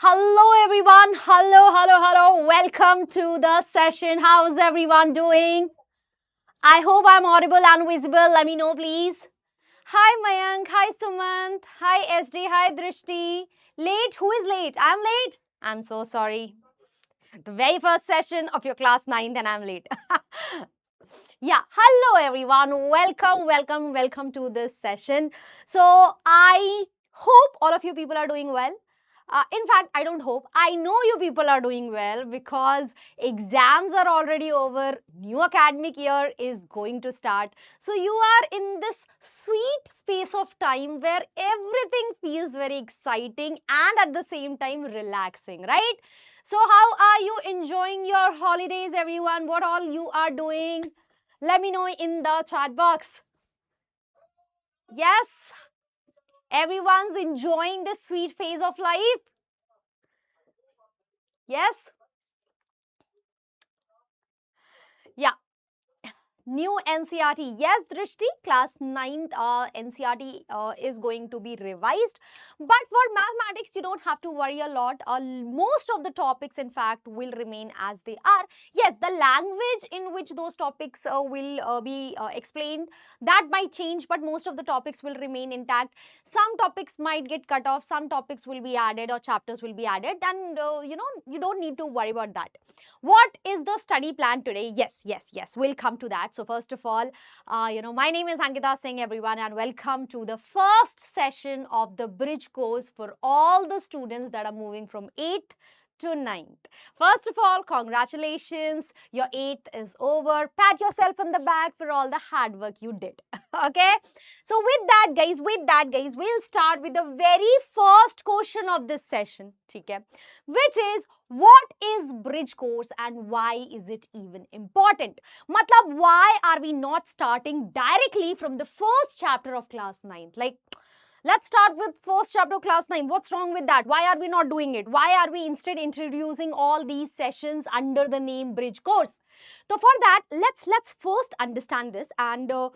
Hello everyone. Hello. Welcome to the session. How's everyone doing? I hope I'm audible and visible. Let me know, please. Hi Mayank. Hi Sumant. Hi SD. Hi Drishti. Late? Who is late? I'm late. I'm so sorry. The very first session of your class 9th and I'm late. Yeah, hello everyone. Welcome to this session. So I hope all of you people are doing well. In fact, I don't hope. I know you people are doing well because exams are already over. New academic year is going to start. So you are in this sweet space of time where everything feels very exciting and at the same time relaxing, right? So how are you enjoying your holidays, everyone? What all you are doing? Let me know in the chat box. Yes, everyone's enjoying this sweet phase of life. Yes? Yeah. New NCRT. Yes, Drishti, class 9th NCRT is going to be revised. But for mathematics, you don't have to worry a lot. Most of the topics, in fact, will remain as they are. Yes, the language in which those topics will be explained, that might change, but most of the topics will remain intact. Some topics might get cut off, some topics will be added or chapters will be added, and you don't need to worry about that. What is the study plan today? Yes, we'll come to that. So first of all, my name is Ankita Singh, everyone, and welcome to the first session of the bridge course for all the students that are moving from 8th to 9th. First of all, congratulations. Your 8th is over. Pat yourself on the back for all the hard work you did. Okay? So with that, guys, we'll start with the very first question of this session, okay? Which is, what is bridge course and why is it even important? Matlab, why are we not starting directly from the first chapter of class 9th? Like, let's start with first chapter of class 9. What's wrong with that? Why are we not doing it? Why are we instead introducing all these sessions under the name bridge course? So for that, let's first understand this, and I'll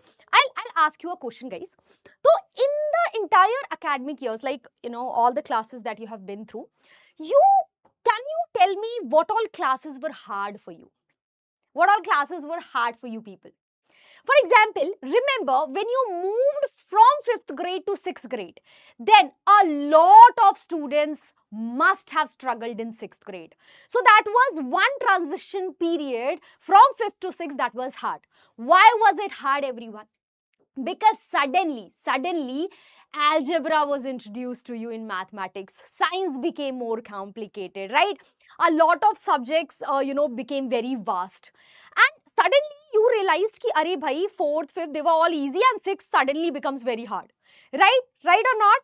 ask you a question, guys. So in the entire academic years, like all the classes that you have been through, you can you tell me what all classes were hard for you? What all classes were hard for you people? For example, remember when you moved from 5th grade to 6th grade, then a lot of students must have struggled in 6th grade. So that was one transition period from 5th to 6th that was hard. Why was it hard, everyone? Because suddenly algebra was introduced to you in mathematics. Science became more complicated, right? A lot of subjects became very vast, and suddenly you realized ki are bhai, 4th 5th they were all easy and 6th suddenly becomes very hard, right or not,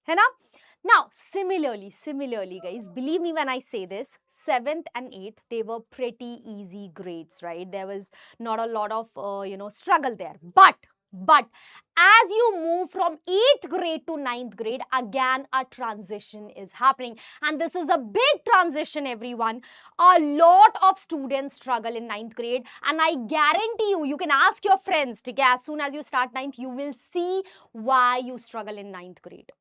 है ना? Now similarly guys, believe me when I say this, 7th and 8th they were pretty easy grades, right? There was not a lot of struggle there, but as you move from 8th grade to 9th grade, again a transition is happening, and this is a big transition, everyone. A lot of students struggle in 9th grade, and I guarantee you can ask your friends, okay, as soon as you start 9th, you will see why you struggle in 9th grade.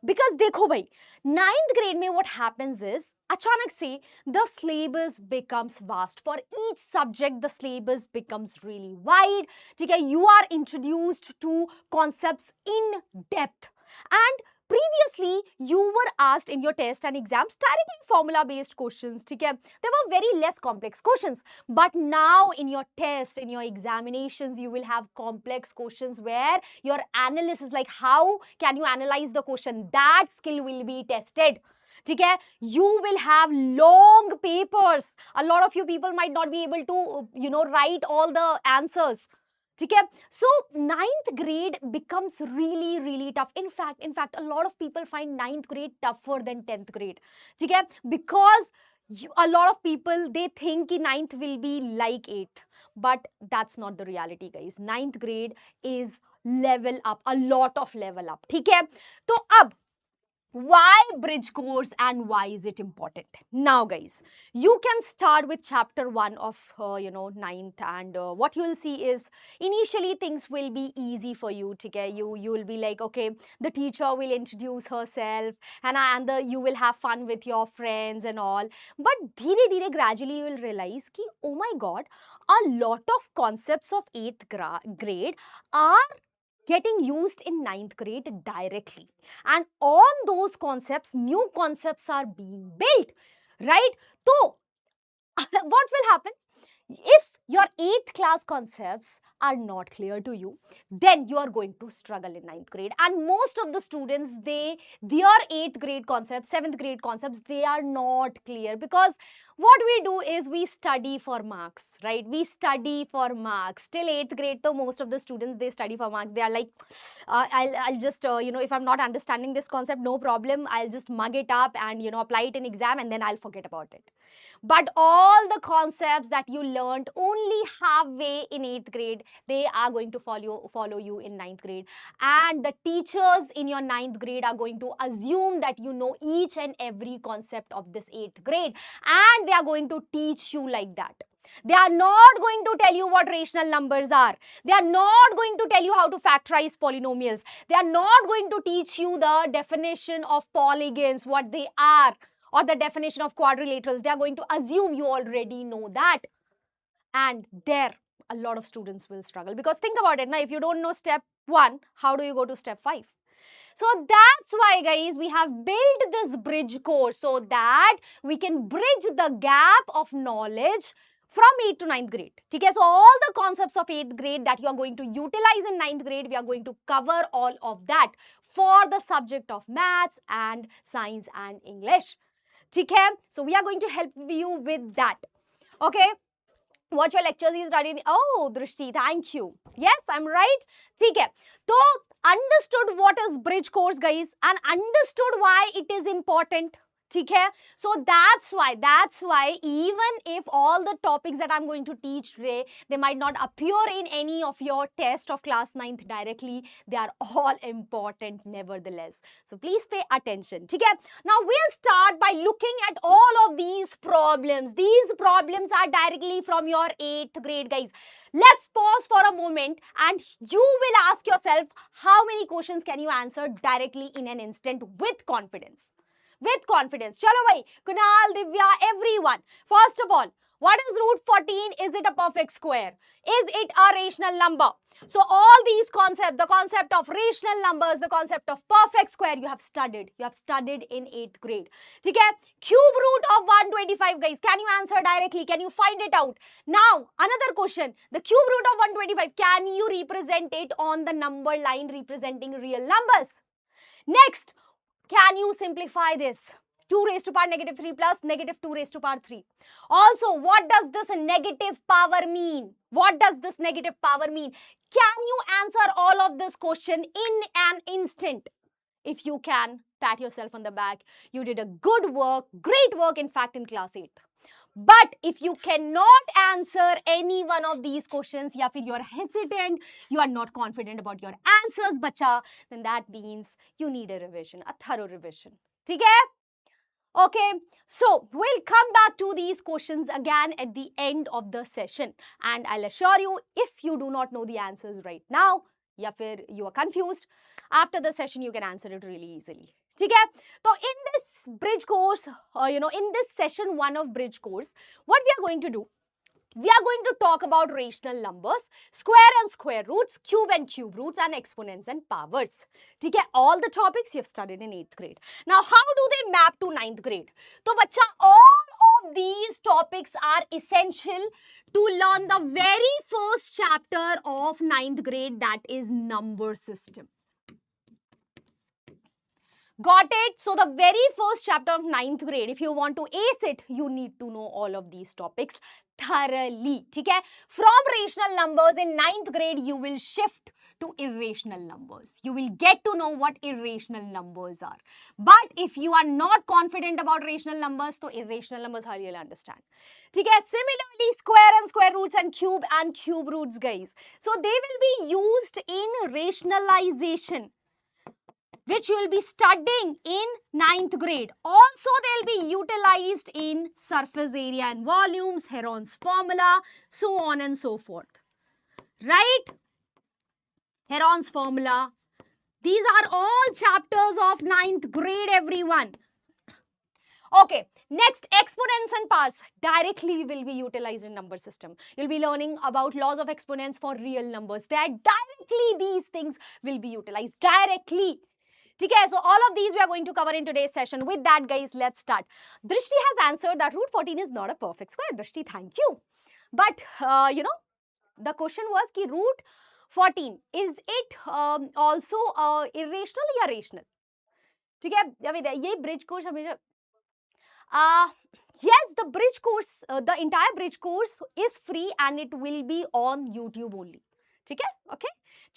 Because देखो भाई, 9th grade में what happens is अचानक से the syllabus becomes vast. For each subject the syllabus becomes really wide. ठीक है, you are introduced to concepts in depth, and previously you were asked in your test and exams directly formula based questions. ठीक है, there were very less complex questions, but now in your test, in your examinations, you will have complex questions where your analysis, like how can you analyze the question, that skill will be tested. Okay, you will have long papers. A lot of you people might not be able to write all the answers. Okay, so 9th grade becomes really tough. In fact, a lot of people find 9th grade tougher than 10th grade. Okay, because a lot of people, they think 9th will be like 8th, but that's not the reality, guys. 9th grade is level up, a lot of level up. ठीक है, तो अब Why bridge course and why is it important? Now guys, you can start with chapter 1 of ninth, and what you'll see is initially things will be easy for you. Okay, you will be like, okay, the teacher will introduce herself, and you will have fun with your friends and all. But dheere dheere gradually you will realize ki, oh my god, a lot of concepts of 8th grade are getting used in ninth grade directly, and on those concepts new concepts are being built, right? So what will happen if your 8th class concepts are not clear to you, then you are going to struggle in ninth grade. And most of the students, their 8th grade concepts, 7th grade concepts, they are not clear, because what we do is we study for marks, right? We study for marks till 8th grade. So most of the students, they study for marks. They are like, I'll just if I'm not understanding this concept, no problem, I'll just mug it up and apply it in exam, and then I'll forget about it. But all the concepts that you learned only halfway in 8th grade, they are going to follow you in ninth grade. And the teachers in your ninth grade are going to assume that you know each and every concept of this 8th grade, and they are going to teach you like that. They are not going to tell you what rational numbers are. They are not going to tell you how to factorize polynomials. They are not going to teach you the definition of polygons, what they are, or the definition of quadrilaterals. They are going to assume you already know that. And there, a lot of students will struggle. Because think about it now, if you don't know step 1, how do you go to step 5? So that's why, guys, we have built this bridge course so that we can bridge the gap of knowledge from 8th to ninth grade. Okay, so all the concepts of 8th grade that you are going to utilize in ninth grade, we are going to cover all of that for the subject of maths and science and English. Okay, so we are going to help you with that. Okay, what your lectures is studying? Oh, Drishti, thank you. Yes, I'm right. Okay, so understood what is bridge course, guys, and understood why it is important. Okay, so that's why even if all the topics that I'm going to teach today, they might not appear in any of your test of class 9th directly, they are all important nevertheless. So please pay attention. Okay, now we'll start by looking at all of these problems. These problems are directly from your 8th grade, guys. Let's pause for a moment and you will ask yourself, how many questions can you answer directly in an instant with confidence? With confidence. Chalo bhai, Kunal, Divya, everyone. First of all, what is root 14? Is it a perfect square? Is it a rational number? So all these concepts, the concept of rational numbers, the concept of perfect square, you have studied. You have studied in 8th grade. Okay? Cube root of 125, guys. Can you answer directly? Can you find it out? Now, another question. The cube root of 125, can you represent it on the number line representing real numbers? Next, can you simplify this? 2 raised to power negative 3 plus negative 2 raised to power 3. Also, what does this negative power mean? What does this negative power mean? Can you answer all of this question in an instant? If you can, pat yourself on the back. You did a good work, great work, in fact, in class 8. But if you cannot answer any one of these questions, ya fir you are hesitant, you are not confident about your answers, bacha, then that means you need a revision, a thorough revision. Okay? Okay, so we'll come back to these questions again at the end of the session. And I'll assure you, if you do not know the answers right now, ya fir you are confused, after the session you can answer it really easily. Okay? So in this bridge course, in this session 1 of bridge course, what we are going to do, we are going to talk about rational numbers, square and square roots, cube and cube roots, and exponents and powers. Okay, all the topics you have studied in 8th grade. Now, how do they map to 9th grade? So, bacha, all of these topics are essential to learn the very first chapter of 9th grade, that is number system. Got it? So the very first chapter of 9th grade, if you want to ace it, you need to know all of these topics thoroughly. Okay? From rational numbers in 9th grade, you will shift to irrational numbers. You will get to know what irrational numbers are. But if you are not confident about rational numbers, so irrational numbers, how you'll understand. Okay? Similarly, square and square roots and cube roots, guys. So they will be used in rationalization. which you will be studying in 9th grade. Also, they'll be utilized in surface area and volumes, Heron's formula, so on and so forth. Right? Heron's formula. These are all chapters of 9th grade, everyone. Okay, next, exponents and powers directly will be utilized in number system. You'll be learning about laws of exponents for real numbers. That directly these things will be utilized directly. Okay, so all of these we are going to cover in today's session. With that, guys, let's start. Drishti has answered that root 14 is not a perfect square. Drishti, thank you. But, the question was ki root 14, is it also irrational or rational? ठीक है, अभी ये bridge course हमेशा yes, the bridge course, the entire bridge course is free and it will be on YouTube only. Okay? Okay?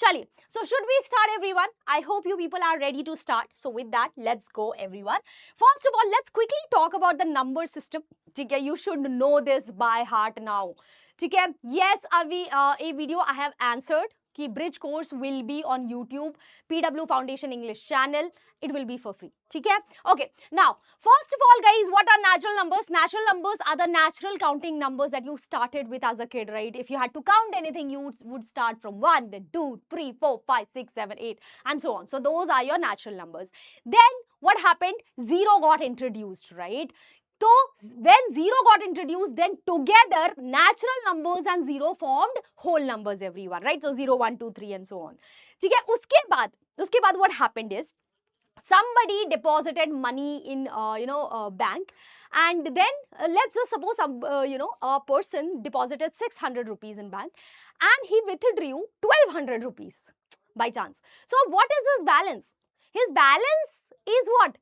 Chaliye. So should we start, everyone? I hope you people are ready to start. So with that, let's go, everyone. First of all, let's quickly talk about the number system. Okay? You should know this by heart now. Okay? Yes, a video I have answered. Ki bridge course will be on YouTube, PW Foundation English channel. It will be for free. Okay? Okay. Now, first of all, guys, what are natural numbers? Natural numbers are the natural counting numbers that you started with as a kid, right? If you had to count anything, you would start from 1, then 2, 3, 4, 5, 6, 7, 8, and so on. So those are your natural numbers. Then what happened? 0 got introduced, right? So when 0 got introduced, then together natural numbers and 0 formed whole numbers, everyone, right? So 0, 1, 2, 3 and so on. Okay? Uske baad what happened is, somebody deposited money in bank, and then let's just suppose a person deposited 600 rupees in bank and he withdrew 1200 rupees by chance. So what is his balance? His balance is what?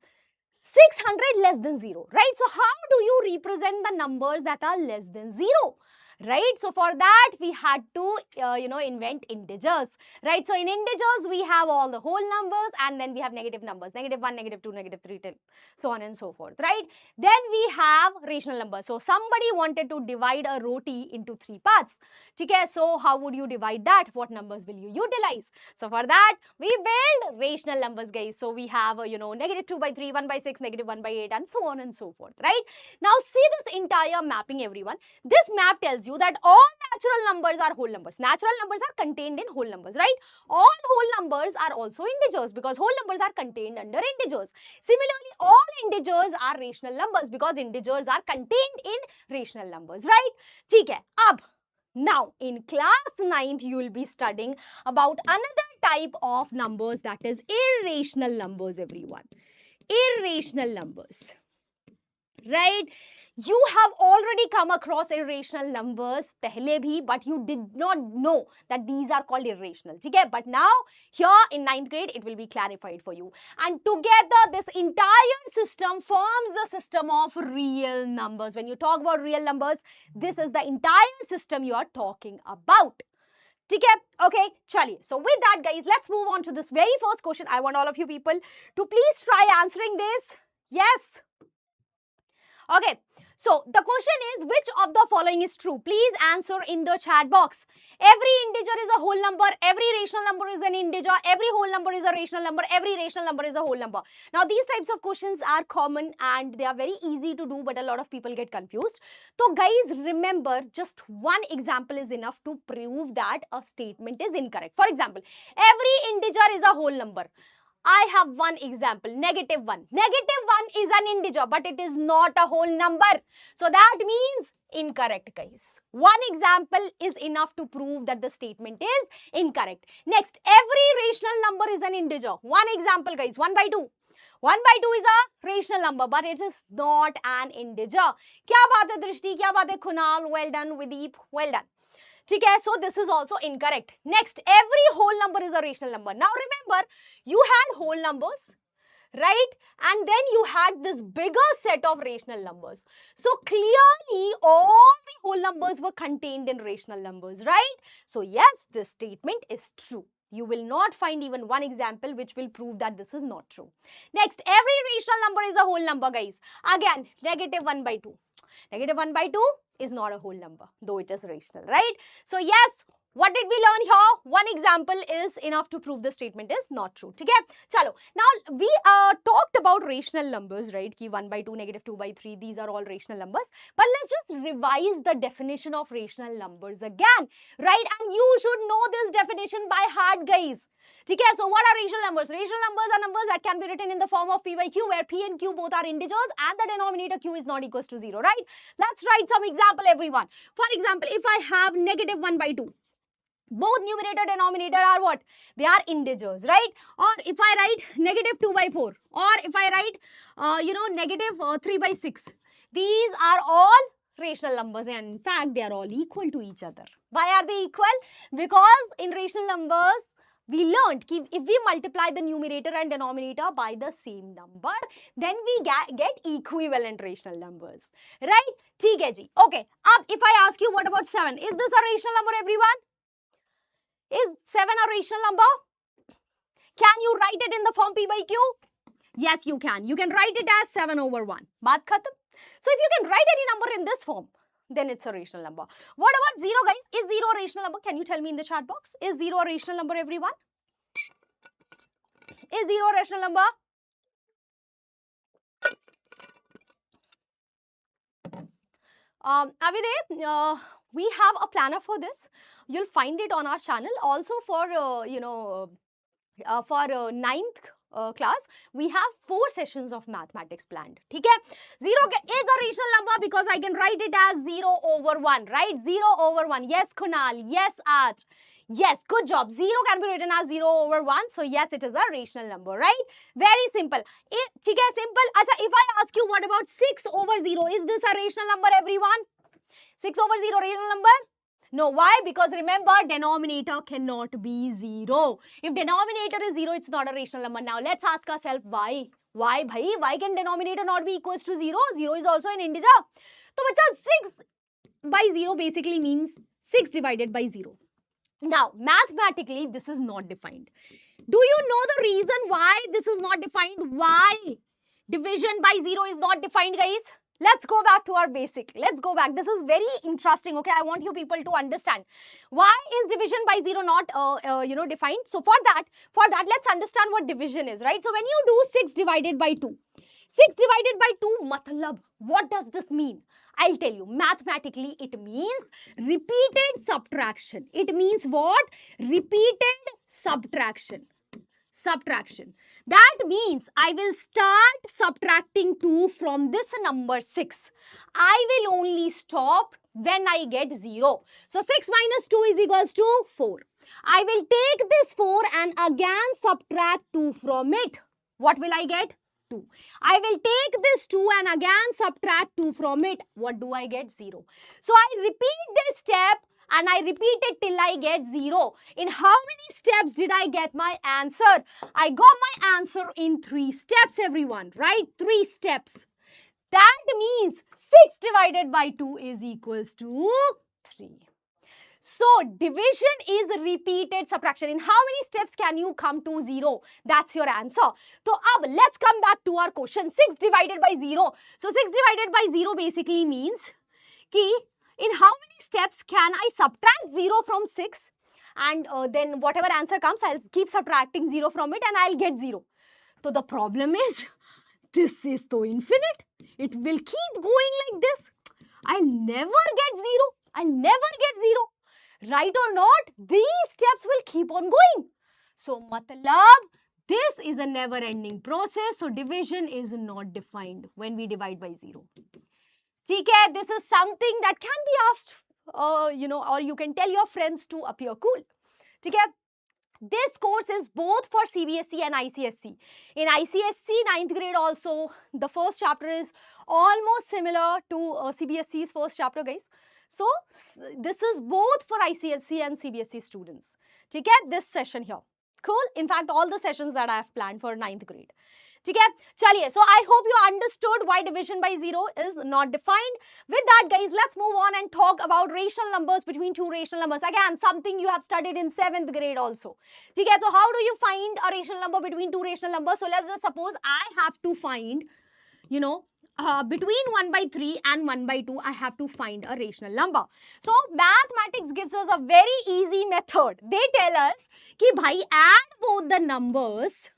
600 less than 0, right? So how do you represent the numbers that are less than 0? Right? So for that, we had to, invent integers, right? So in integers, we have all the whole numbers, and then we have negative numbers, -1, -2, -3, till so on and so forth, right? Then we have rational numbers. So somebody wanted to divide a roti into 3 parts. Okay, so how would you divide that? What numbers will you utilize? So for that, we build rational numbers, guys. So we have, -2/3, 1/6, -1/8, and so on and so forth, right? Now see this entire mapping, everyone. This map tells you that all natural numbers are whole numbers. Natural numbers are contained in whole numbers, right? All whole numbers are also integers because whole numbers are contained under integers. Similarly, all integers are rational numbers because integers are contained in rational numbers, right? ठीक है, अब now in class 9th you will be studying about another type of numbers, that is irrational numbers, everyone. Irrational numbers, right? You have already come across irrational numbers pehle bhi, but you did not know that these are called irrational. Okay? But now here in 9th grade it will be clarified for you, and together this entire system forms the system of real numbers. When you talk about real numbers, this is the entire system you are talking about. Okay, chaliye. So with that, guys, let's move on to this very first question. I want all of you people to please try answering this. Yes. Okay, so the question is, which of the following is true? Please answer in the chat box. Every integer is a whole number, every rational number is an integer, every whole number is a rational number, every rational number is a whole number. Now these types of questions are common and they are very easy to do, but a lot of people get confused. So guys, remember, just one example is enough to prove that a statement is incorrect. For example, every integer is a whole number. I have one example, -1. -1 is an integer, but it is not a whole number. So that means incorrect, guys. One example is enough to prove that the statement is incorrect. Next, every rational number is an integer. One example, guys, 1/2. 1/2 is a rational number, but it is not an integer. Kya baat hai Drishti? Kya baat hai Kunal? Well done, Videep. Well done. Okay, so this is also incorrect. Next, every whole number is a rational number. Now remember, you had whole numbers, right? And then you had this bigger set of rational numbers. So clearly, all the whole numbers were contained in rational numbers, right? So yes, this statement is true. You will not find even one example which will prove that this is not true. Next, every rational number is a whole number, guys. Again, -1/2. -1/2 is not a whole number, though it is rational, right? So yes, What did we learn here? One example is enough to prove the statement is not true. Okay? Chalo. Now, we talked about rational numbers, right? Ki 1 by 2, negative 2 by 3, these are all rational numbers. But let's just revise the definition of rational numbers again, right? And you should know this definition by heart, guys. Okay, so what are rational numbers? Rational numbers are numbers that can be written in the form of p by q, where p and q both are integers and the denominator q is not equals to 0, right? Let's write some example, everyone. For example, if I have negative 1 by 2, both numerator denominator are what? They are integers, right? Or if I write negative 2 by 4, or if I write, negative 3 by 6, these are all rational numbers, and in fact, they are all equal to each other. Why are they equal? Because in rational numbers, we learned that if we multiply the numerator and denominator by the same number, then we get equivalent rational numbers, right? ठीक है जी. Okay. Ab, if I ask you, what about 7? Is this a rational number, everyone? Is 7 a rational number? Can you write it in the form p by q? Yes, you can. You can write it as 7 over 1. Baat khatam. So if you can write any number in this form, then it's a rational number. What about 0, guys? Is 0 a rational number? Can you tell me in the chat box? Is 0 a rational number, everyone? Is 0 a rational number? Abide, we have a planner for this. You'll find it on our channel. Also for, for ninth class, we have 4 sessions of mathematics planned. Okay? 0 is a rational number because I can write it as 0 over 1, right? 0 over 1. Yes, Kunal. Yes, Art. Yes, good job. 0 can be written as 0 over 1. So, yes, it is a rational number, right? Very simple. Simple. Acha, if I ask you, what about 6 over 0? Is this a rational number, everyone? 6 over 0, rational number? No, why? Because remember, denominator cannot be 0. If denominator is 0, it's not a rational number. Now, let's ask ourselves why. Why, bhai? Why can denominator not be equals to 0? 0 is also an integer. So, bacha, 6 by 0 basically means 6 divided by 0. Now, mathematically, this is not defined. Do you know the reason why this is not defined? Why division by 0 is not defined, guys? Let's go back to our basic. Let's go back. This is very interesting, okay? I want you people to understand. Why is division by 0 not, defined? So, for that, let's understand what division is, right? So, when you do 6 divided by 2, 6 divided by 2, matlab, what does this mean? I'll tell you. Mathematically, it means repeated subtraction. It means what? Repeated subtraction. Subtraction. That means I will start subtracting 2 from this number 6. I will only stop when I get 0. So 6 minus 2 is equals to 4. I will take this 4 and again subtract 2 from it. What will I get? 2. I will take this 2 and again subtract 2 from it. What do I get? 0. So I repeat this step and I repeat it till I get 0. In how many steps did I get my answer? I got my answer in 3 steps, everyone, right? 3 steps. That means 6 divided by 2 is equals to 3. So, division is repeated subtraction. In how many steps can you come to 0? That's your answer. So, let's come back to our question. 6 divided by 0. So, 6 divided by 0 basically means ki in how many steps can I subtract 0 from 6? And then whatever answer comes, I'll keep subtracting 0 from it and I'll get 0. So, the problem is, this is so infinite. It will keep going like this. I'll never get 0. I'll never get 0. Right or not, these steps will keep on going. So, matlab, this is a never-ending process. So, division is not defined when we divide by 0. Okay, this is something that can be asked, or you can tell your friends to appear cool. Okay, this course is both for CBSE and ICSE. In ICSE 9th grade also, the first chapter is almost similar to CBSE's first chapter, guys. So, this is both for ICSE and CBSE students. Okay, this session here. Cool. In fact, all the sessions that I have planned for 9th grade. Okay, chaliye. So, I hope you understood why division by 0 is not defined. With that, guys, let's move on and talk about rational numbers between 2 rational numbers. Again, something you have studied in 7th grade also. Okay, so how do you find a rational number between 2 rational numbers? So, let's just suppose I have to find, between 1 by 3 and 1 by 2, I have to find a rational number. So mathematics gives us a very easy method. They tell us कि भाई add both the numbers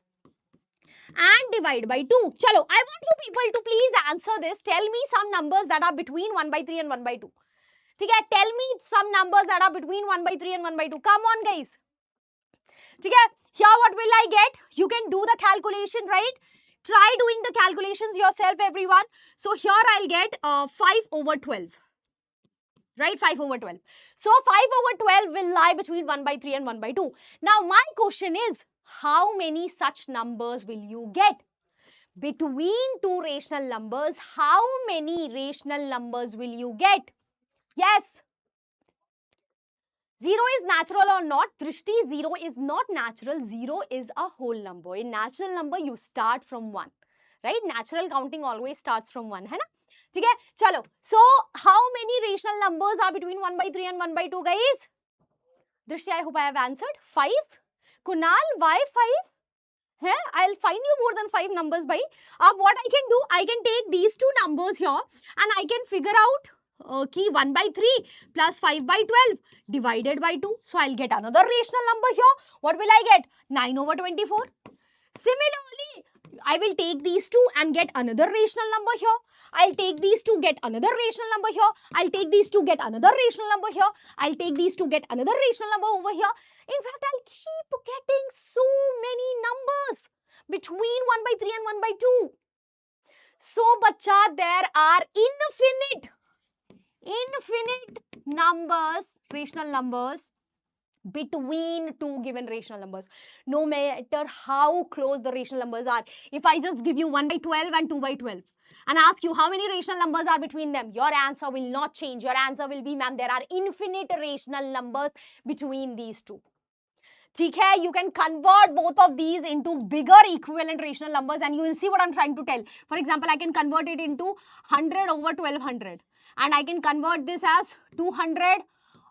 and divide by 2. Chalo, I want you people to please answer this. Tell me some numbers that are between 1 by 3 and 1 by 2. Okay, tell me some numbers that are between 1 by 3 and 1 by 2. Come on, guys. Okay, here what will I get? You can do the calculation, right? Try doing the calculations yourself, everyone. So here I'll get 5 over 12. Right, 5 over 12. So 5 over 12 will lie between 1 by 3 and 1 by 2. Now my question is, how many such numbers will you get? Between two rational numbers, how many rational numbers will you get? Yes. 0 is natural or not? Drishti, 0 is not natural. 0 is a whole number. In natural number, you start from 1. Right? Natural counting always starts from 1. Hai na? Okay? Chalo. So, how many rational numbers are between 1 by 3 and 1 by 2, guys? Drishti, I hope I have answered. 5. Kunal, why 5? Hey, I'll find you more than 5 numbers by. What I can do, I can take these two numbers here and I can figure out 1 by 3 plus 5 by 12 divided by 2. So I'll get another rational number here. What will I get? 9 over 24. Similarly, I will take these two and get another rational number here. I'll take these two, get another rational number here. I'll take these two, get another rational number here. I'll take these two, get another rational number over here. In fact, I'll keep getting so many numbers between 1 by 3 and 1 by 2. So, bacha, there are infinite numbers, rational numbers between two given rational numbers. No matter how close the rational numbers are. If I just give you 1 by 12 and 2 by 12 and ask you how many rational numbers are between them, your answer will not change. Your answer will be, ma'am, there are infinite rational numbers between these two. Okay, you can convert both of these into bigger equivalent rational numbers and you will see what I'm trying to tell. For example, I can convert it into 100 over 1200 and I can convert this as 200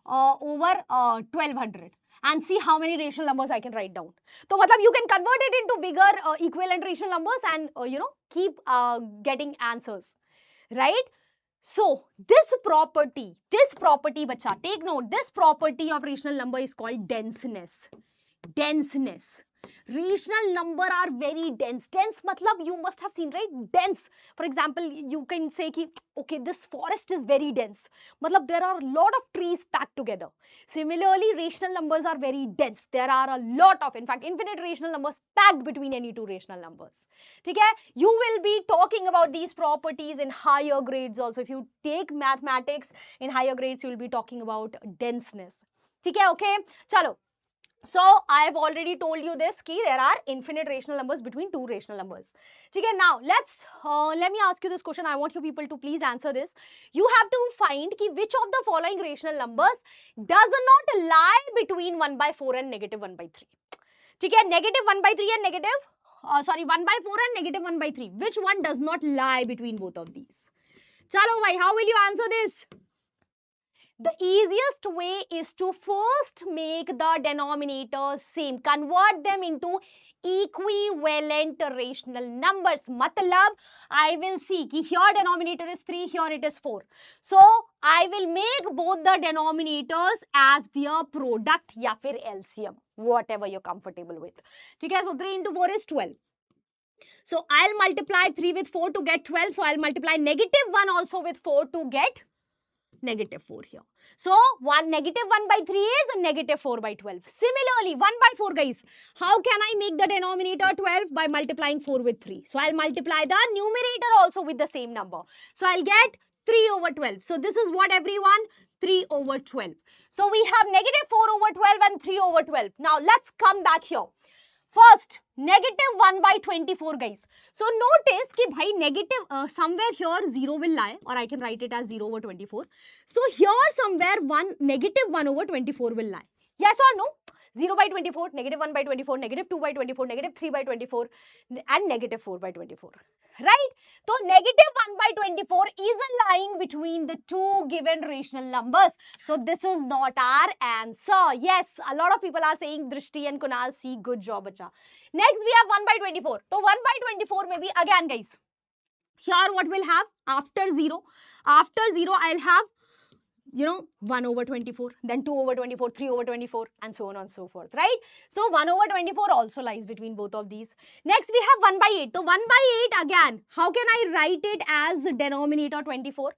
over 1200 and see how many rational numbers I can write down. So, you can convert it into bigger equivalent rational numbers and keep getting answers, right? So, this property, bacha, take note, this property of rational number is called denseness. Denseness. Rational number are very dense. Dense matlab you must have seen, right? Dense. For example, you can say ki, okay, this forest is very dense. Matlab there are a lot of trees packed together. Similarly, rational numbers are very dense. There are a lot of, in fact, infinite rational numbers packed between any two rational numbers. Okay? You will be talking about these properties in higher grades also. If you take mathematics in higher grades, you will be talking about denseness. Okay? Chalo. So, I have already told you this, ki there are infinite rational numbers between two rational numbers. Okay, now, let me ask you this question. I want you people to please answer this. You have to find ki which of the following rational numbers does not lie between 1 by 4 and negative 1 by 3. Okay, negative 1 by 3 and 1 by 4 and negative 1 by 3. Which one does not lie between both of these? Chalo bhai, how will you answer this? The easiest way is to first make the denominators same. Convert them into equivalent rational numbers. Matlab, I will see ki here denominator is 3, here it is 4. So, I will make both the denominators as their product ya fir LCM. Whatever you're comfortable with. Okay, so 3 into 4 is 12. So, I'll multiply 3 with 4 to get 12. So, I'll multiply negative 1 also with 4 to get negative 4 here. So, negative 1 by 3 is negative 4 by 12. Similarly, 1 by 4, guys. How can I make the denominator 12? By multiplying 4 with 3. So, I'll multiply the numerator also with the same number. So, I'll get 3 over 12. So, this is what, everyone? 3 over 12. So, we have negative 4 over 12 and 3 over 12. Now, let's come back here. First, negative 1 by 24, guys. So, notice ki bhai negative, somewhere here 0 will lie, or I can write it as 0 over 24. So, here somewhere negative 1 over 24 will lie. Yes or no? 0 by 24, negative 1 by 24, negative 2 by 24, negative 3 by 24 and negative 4 by 24. Right? So, negative 1 by 24 is lying between the two given rational numbers. So, this is not our answer. Yes, a lot of people are saying Drishti and Kunal, see, good job, bacha. Next, we have 1 by 24. So, 1 by 24 may be again, guys. Here what will have after 0? After 0, I'll have 1 over 24, then 2 over 24, 3 over 24, and so on and so forth, right? So 1 over 24 also lies between both of these. Next, we have 1 by 8. So 1 by 8, again, how can I write it as the denominator 24?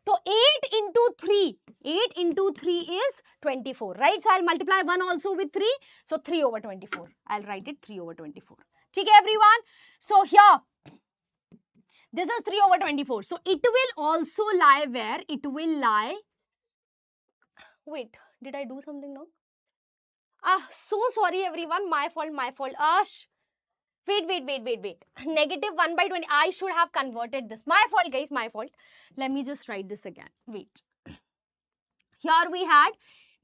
So 8 into 3, 8 into 3 is 24, right? So I'll multiply 1 also with 3, so 3 over 24. I'll write it 3 over 24. Okay, everyone? So here, this is 3 over 24. So it will also lie where? It will lie. Wait, did I do something wrong? So sorry everyone, my fault, my fault. Wait. Negative 1 by 20. I should have converted this. My fault, guys, my fault. Let me just write this again. Wait. Here we had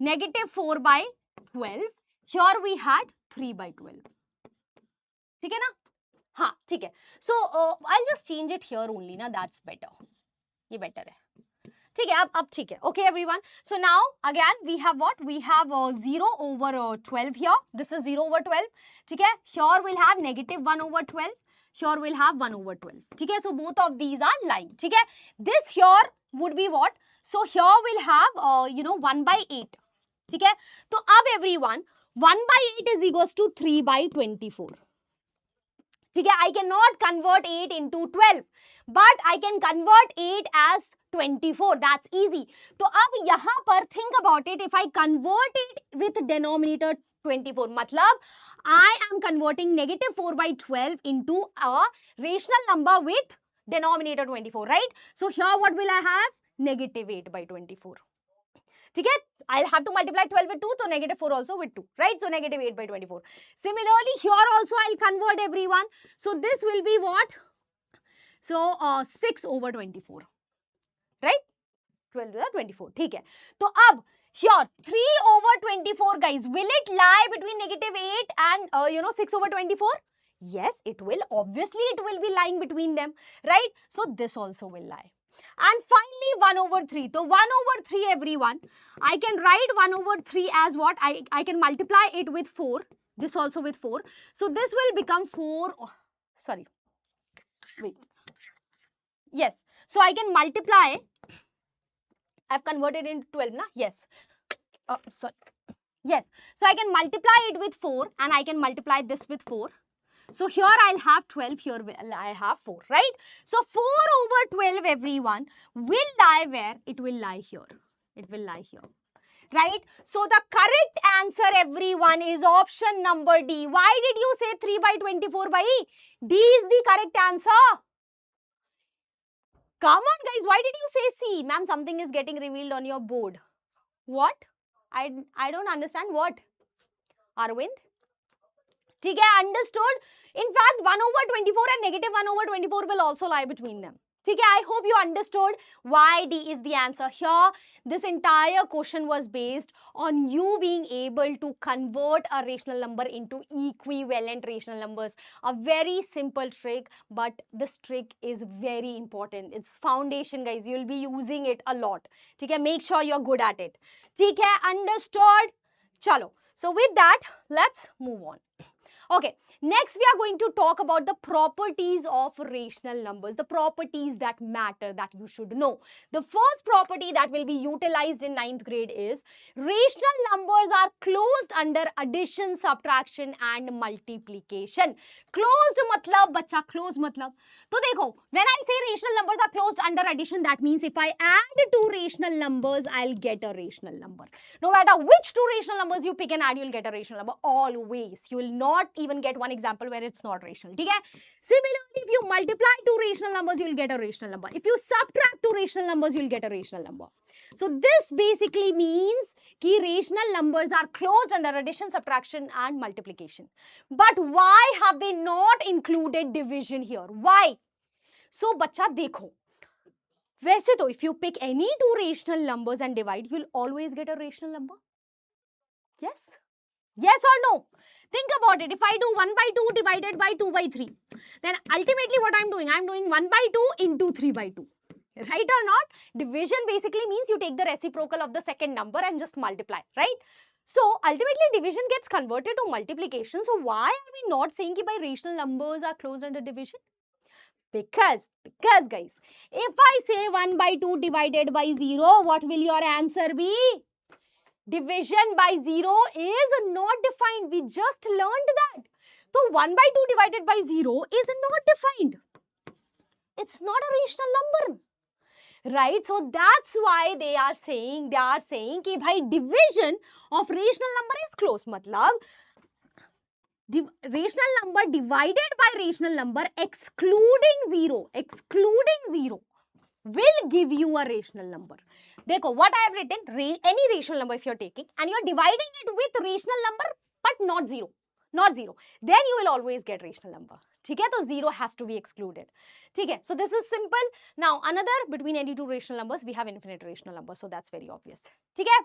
negative 4 by 12. Here we had 3 by 12. Okay, na? Ha, okay. So, I'll just change it here only, na? That's better. Ye better hai. Okay, everyone. So now again we have what? We have 0 over 12 here. This is 0 over 12. Okay. Here we'll have negative 1 over 12. Here we'll have 1 over 12. Okay. So both of these are lying. Okay. This here would be what? So here we'll have 1 by 8. Okay. So ab everyone, 1 by 8 is equals to 3 by 24. Okay. I cannot convert 8 into 12, but I can convert 8 as 24. That's easy. So अब यहाँ पर think about it. If I convert it with denominator 24, मतलब I am converting negative 4 by 12 into a rational number with denominator 24, right? So here what will I have? Negative 8 by 24. Okay? I'll have to multiply 12 with 2, so negative 4 also with 2, right? So negative 8 by 24. Similarly, here also I'll convert everyone. So this will be what? So 6 over 24. Right? 12 to the 24. ठीक है. तो अब here 3 over 24, guys, will it lie between negative 8 and 6 over 24? Yes, it will. ObviousIt will be lying between them, right? So this also will lie. And finally 1 over 3. So 1 over 3, everyone, I can write 1 over 3 as what? I can multiply it with 4. This also with 4. So this will become 4. Oh, sorry. Wait. Yes. So I can multiply. I've converted into 12, na? Yes. Sorry. Yes. So I can multiply it with 4 and I can multiply this with 4. So here I'll have 12, here I have 4, right? So 4 over 12, everyone, will lie where? It will lie here. It will lie here. Right? So the correct answer, everyone, is option number D. Why did you say 3 by 24 by E? D is the correct answer. Come on, guys. Why did you say C? Ma'am, something is getting revealed on your board. What? I don't understand. What? Arvind? Okay, understood. In fact, 1 over 24 and negative 1 over 24 will also lie between them. Okay, I hope you understood why D is the answer here. This entire question was based on you being able to convert a rational number into equivalent rational numbers. A very simple trick, but this trick is very important. It's foundation, guys. You'll be using it a lot. Okay, make sure you're good at it. Okay, understood? Chalo. So with that, let's move on. Okay, next we are going to talk about the properties of rational numbers, the properties that matter, that you should know. The first property that will be utilized in 9th grade is rational numbers are closed under addition, subtraction and multiplication. Closed matlab, bacha, closed matlab. So dekho, when I say rational numbers are closed under addition, that means if I add two rational numbers, I'll get a rational number. No matter which two rational numbers you pick and add, you'll get a rational number always. You will not even get one example where it's not rational. Okay? Similarly, if you multiply two rational numbers, you will get a rational number. If you subtract two rational numbers, you will get a rational number. So this basically means that rational numbers are closed under addition, subtraction and multiplication. But why have they not included division here? Why? So, bacha dekho. वैसे तो if you pick any two rational numbers and divide, you'll always get a rational number. Yes? Yes or no? Think about it. If I do 1 by 2 divided by 2 by 3, then ultimately what I'm doing 1 by 2 into 3 by 2. Right or not? Division basically means you take the reciprocal of the second number and just multiply, right? So ultimately division gets converted to multiplication. So why are we not saying that by rational numbers are closed under division? Because guys, if I say 1 by 2 divided by 0, what will your answer be? Division by 0 is not defined. We just learned that. So 1 by 2 divided by 0 is not defined. It's not a rational number. Right? So that's why they are saying that bhai, division of rational number is close. Matlab, rational number divided by rational number excluding 0 will give you a rational number. Dekho, what I have written, any rational number if you're taking and you're dividing it with rational number but not 0, then you will always get rational number. ठीक है, तो 0 has to be excluded. ठीक है, so this is simple. Now another, between any two rational numbers we have infinite rational numbers, so that's very obvious. ठीक है,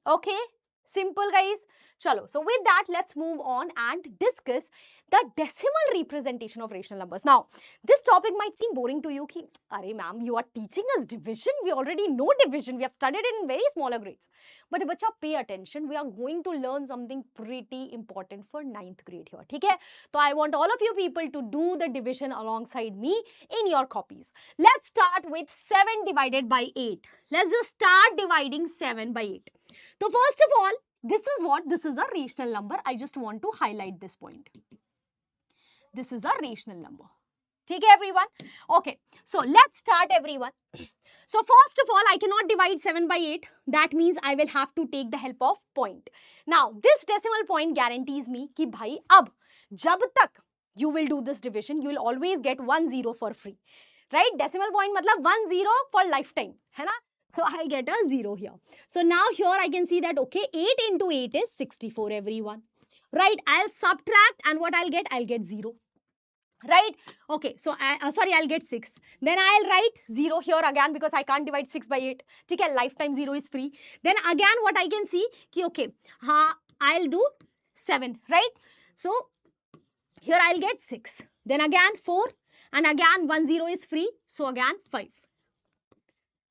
okay, simple guys. Chalo, so with that let's move on and discuss the decimal representation of rational numbers. Now this topic might seem boring to you ki, arey ma'am, you are teaching us division, we already know division, we have studied it in very smaller grades. But bacha, pay attention, we are going to learn something pretty important for 9th grade here. ठीक है, so I want all of you people to do the division alongside me in your copies. Let's start with 7 divided by 8. Let's just start dividing 7 by 8. So first of all, this is what? This is a rational number. I just want to highlight this point. This is a rational number. Okay, everyone? Okay, so let's start, everyone. So first of all, I cannot divide 7 by 8. That means I will have to take the help of point. Now, this decimal point guarantees me ki bhai, ab, jab tak you will do this division, you will always get 1 0 for free. Right? Decimal point matlab 1 0 for lifetime. Hai na? So I'll get a 0 here. So now here I can see that, okay, 8 into 8 is 64, everyone. Right? I'll subtract and what I'll get? I'll get 0. Right? Okay, so I'll get 6. Then I'll write 0 here again because I can't divide 6 by 8. Okay, lifetime 0 is free. Then again what I can see, ki, okay, I'll do 7, right? So here I'll get 6. Then again 4 and again 1 0 is free. So again 5.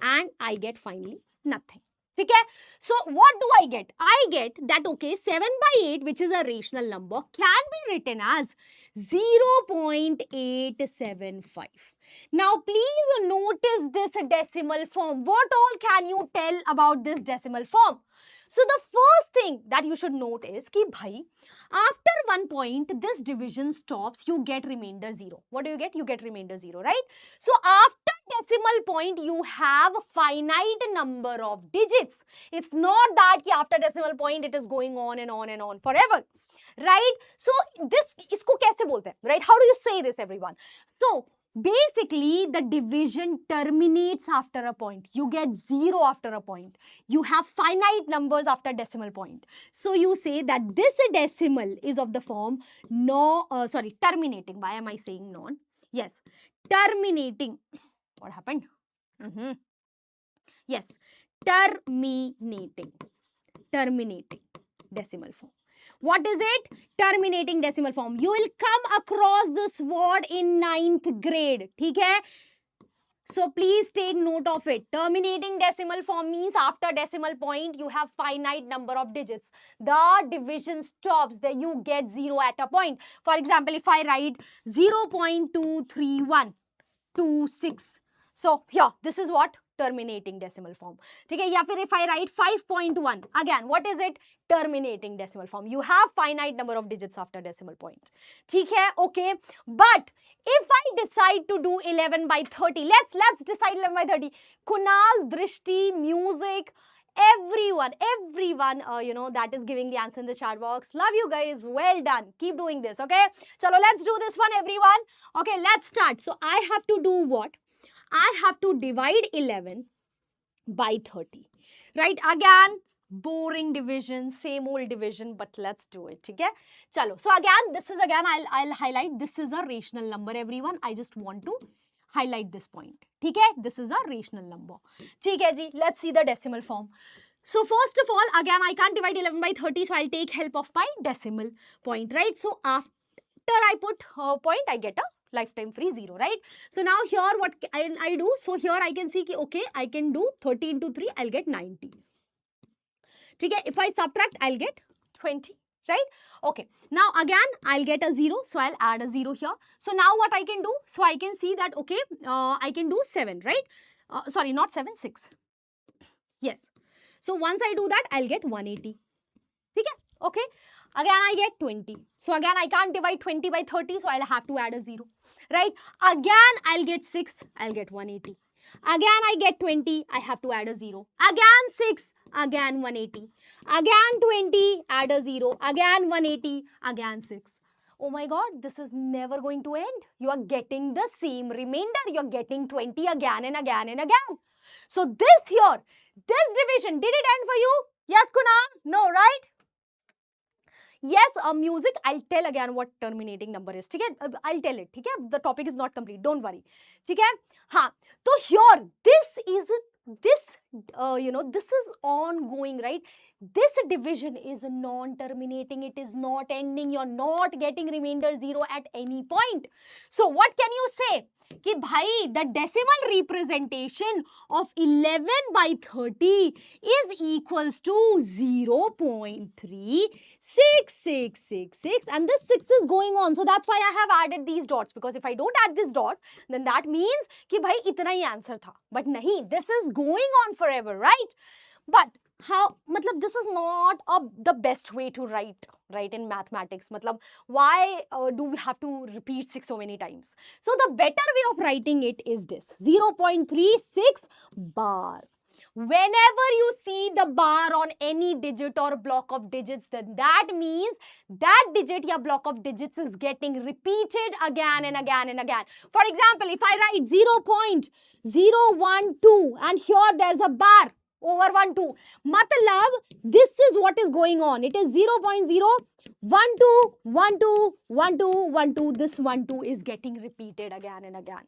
And I get finally nothing. Okay? So what do I get? I get that, okay, 7 by 8, which is a rational number, can be written as 0.875. Now please notice this decimal form. What all can you tell about this decimal form? So the first thing that you should note is ki bhai, after one point this division stops, you get remainder 0. What do you get? You get remainder 0, right? So after decimal point you have a finite number of digits. It's not that ki after decimal point it is going on and on and on forever. Right? So this, isko kaise bolte hain? Right? How do you say this, everyone? So basically, the division terminates after a point. You get 0 after a point. You have finite numbers after decimal point. So you say that this decimal is of the form terminating. Why am I saying non? Yes, terminating. What happened? Yes, terminating decimal form. What is it? Terminating decimal form. You will come across this word in 9th grade. ठीक है? So please take note of it. Terminating decimal form means after decimal point you have finite number of digits. The division stops. Then you get 0 at a point. For example, if I write 0.23126. So here, this is what? Terminating decimal form. Okay, या फिर if I write 5.1, again, what is it? Terminating decimal form. You have finite number of digits after decimal point. ठीक है? Okay. But if I decide to do 11 by 30, let's decide 11 by 30. Kunal, Drishti, Music, everyone, that is giving the answer in the chat box. Love you guys. Well done. Keep doing this. Okay. Chalo, let's do this one, everyone. Okay, let's start. So I have to do what? I have to divide 11 by 30. Right? Again, boring division, same old division, but let's do it. Okay? Chalo. So again, this is I'll highlight. This is a rational number, everyone. I just want to highlight this point. Okay? This is a rational number. Okay, ji. Let's see the decimal form. So first of all, again, I can't divide 11 by 30, so I'll take help of my decimal point. Right? So after I put point, I get a lifetime free 0, right? So now here what I do, so here I can see, okay, I can do 30 into 3, I'll get 90. Okay, if I subtract, I'll get 20. right? Okay, now again I'll get a 0, so I'll add a 0 here. So now what I can do, so I can see that, okay, I can do 7, right? Sorry, not 7, 6. Yes. So once I do that, I'll get 180. Okay, again I get 20. So again I can't divide 20 by 30, so I'll have to add a 0, right? Again I'll get 6, I'll get 180. Again I get 20, I have to add a 0. Again 6, again 180. Again 20, add a 0. Again 180, again 6. Oh my god, this is never going to end. You are getting the same remainder. You're getting 20 again and again and again. So this here, this division, did it end for you? Yes, Kunal? No, right? Yes, music, I'll tell again what terminating number is. Okay? I'll tell it. Okay? The topic is not complete. Don't worry. Okay? Ha. So here, this is, this, this is ongoing, right? This division is non-terminating. It is not ending. You're not getting remainder 0 at any point. So what can you say? कि भाई, the decimal representation of 11 by 30 is equals to 0.3666, and this 6 is going on. So that's why I have added these dots, because if I don't add this dot, then that means कि भाई इतना ही answer था. But nahi, this is going on forever, right? But how, matlab, this is not the best way to write, right, in mathematics. Matlab, why do we have to repeat 6 so many times? So the better way of writing it is this, 0.36 bar. Whenever you see the bar on any digit or block of digits, then that means that digit or block of digits is getting repeated again and again and again. For example, if I write 0.012 and here there's a bar over 1, 2. Matlab, this is what is going on. It is 0.012121212. This 1, 2 is getting repeated again and again.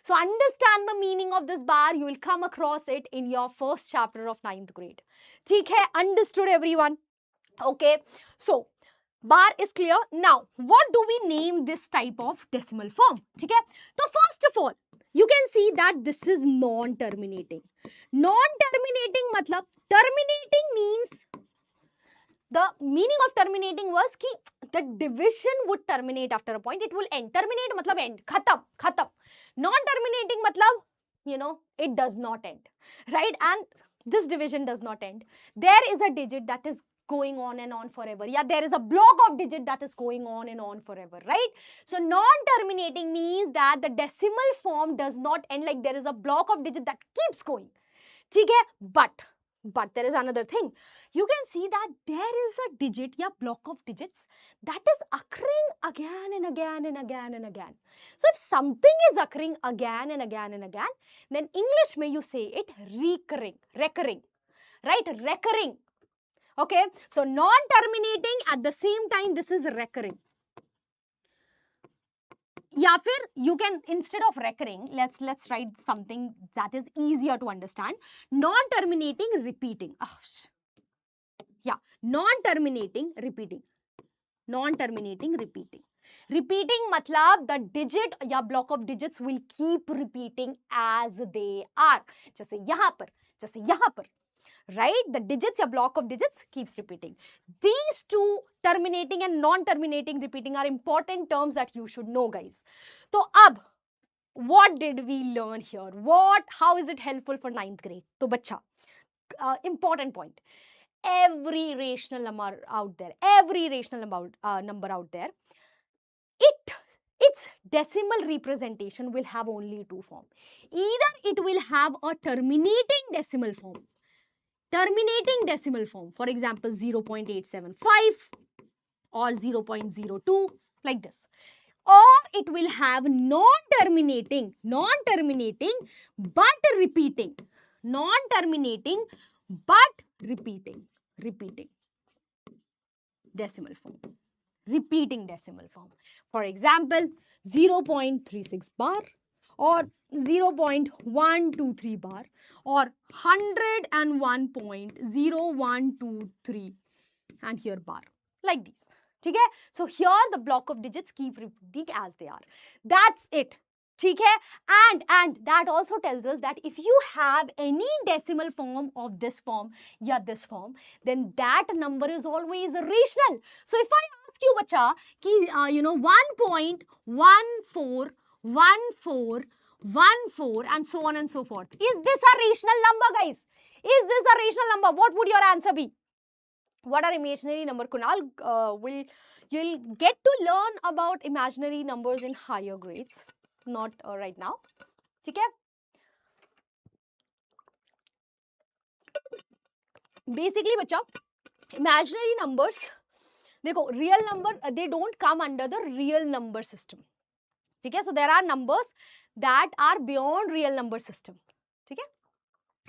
So understand the meaning of this bar. You will come across it in your first chapter of 9th grade. ठीक है? Understood, everyone? Okay. So bar is clear. Now, what do we name this type of decimal form? ठीक है? So first of all, you can see that this is non-terminating. Non-terminating matlab, terminating means, the meaning of terminating was कि the division would terminate after a point. It will end. Terminate matlab end. Khatam. Khatam. Non-terminating matlab, it does not end. Right? And this division does not end. There is a digit that is going on and on forever. Yeah, there is a block of digit that is going on and on forever, right? So non-terminating means that the decimal form does not end, like there is a block of digit that keeps going. Okay? But there is another thing. You can see that there is a digit, yeah, block of digits that is occurring again and again and again and again. So if something is occurring again and again and again, then English may you say it recurring, right? Recurring. Okay, so non-terminating, at the same time this is recurring. या फिर you can, instead of recurring, let's write something that is easier to understand. Non-terminating, repeating. Yeah, non-terminating, repeating. Non-terminating, repeating. Repeating matlab the digit या block of digits will keep repeating as they are. जैसे यहाँ पर, right? The digits, a block of digits keeps repeating. These two, terminating and non-terminating repeating, are important terms that you should know, guys. So, what did we learn here? How is it helpful for 9th grade? So, bacha, important point. Every rational number out there, number out there, its decimal representation will have only two forms. Either it will have a terminating decimal form, for example 0.875 or 0.02, like this, or it will have non-terminating but repeating, repeating decimal form, for example 0.36 bar or 0.123 bar or 101.0123 and here bar, like these. Okay? So here the block of digits keep repeating as they are. That's it. ठीक है, and that also tells us that if you have any decimal form of this form या this form, then that number is always rational. So if I ask you बच्चा कि 1.141414 and so on and so forth, is this a rational number, guys? Is this a rational number? What would your answer be? What are imaginary number? Kunal, you'll get to learn about imaginary numbers in higher grades, not right now. ठीक है? Basically बच्चा, imaginary numbers, देखो real number they don't come under the real number system. ठीक है? So there are numbers that are beyond real number system. ठीक है?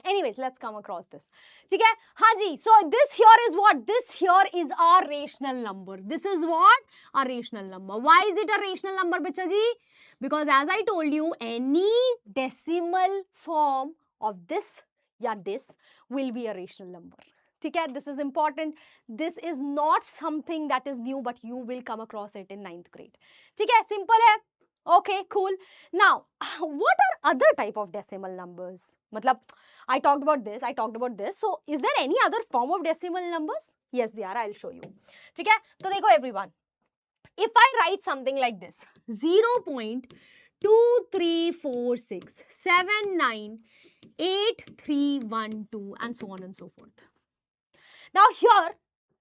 Anyways, let's come across this. ठीक है? हाँ जी. So this here is what? This here is a rational number. This is what? A rational number. Why is it a rational number, बच्चा जी? Because as I told you, any decimal form of this या this will be a rational number. ठीक है? This is important. This is not something that is new, but you will come across it in 9th grade. ठीक है? Simple है. Okay, cool. Now, what are other type of decimal numbers? मतलब, I talked about this, I talked about this. So, is there any other form of decimal numbers? Yes, there are. I'll show you. ठीक है? तो देखो everyone. If I write something like this, 0.2346798312 and so on and so forth. Now here,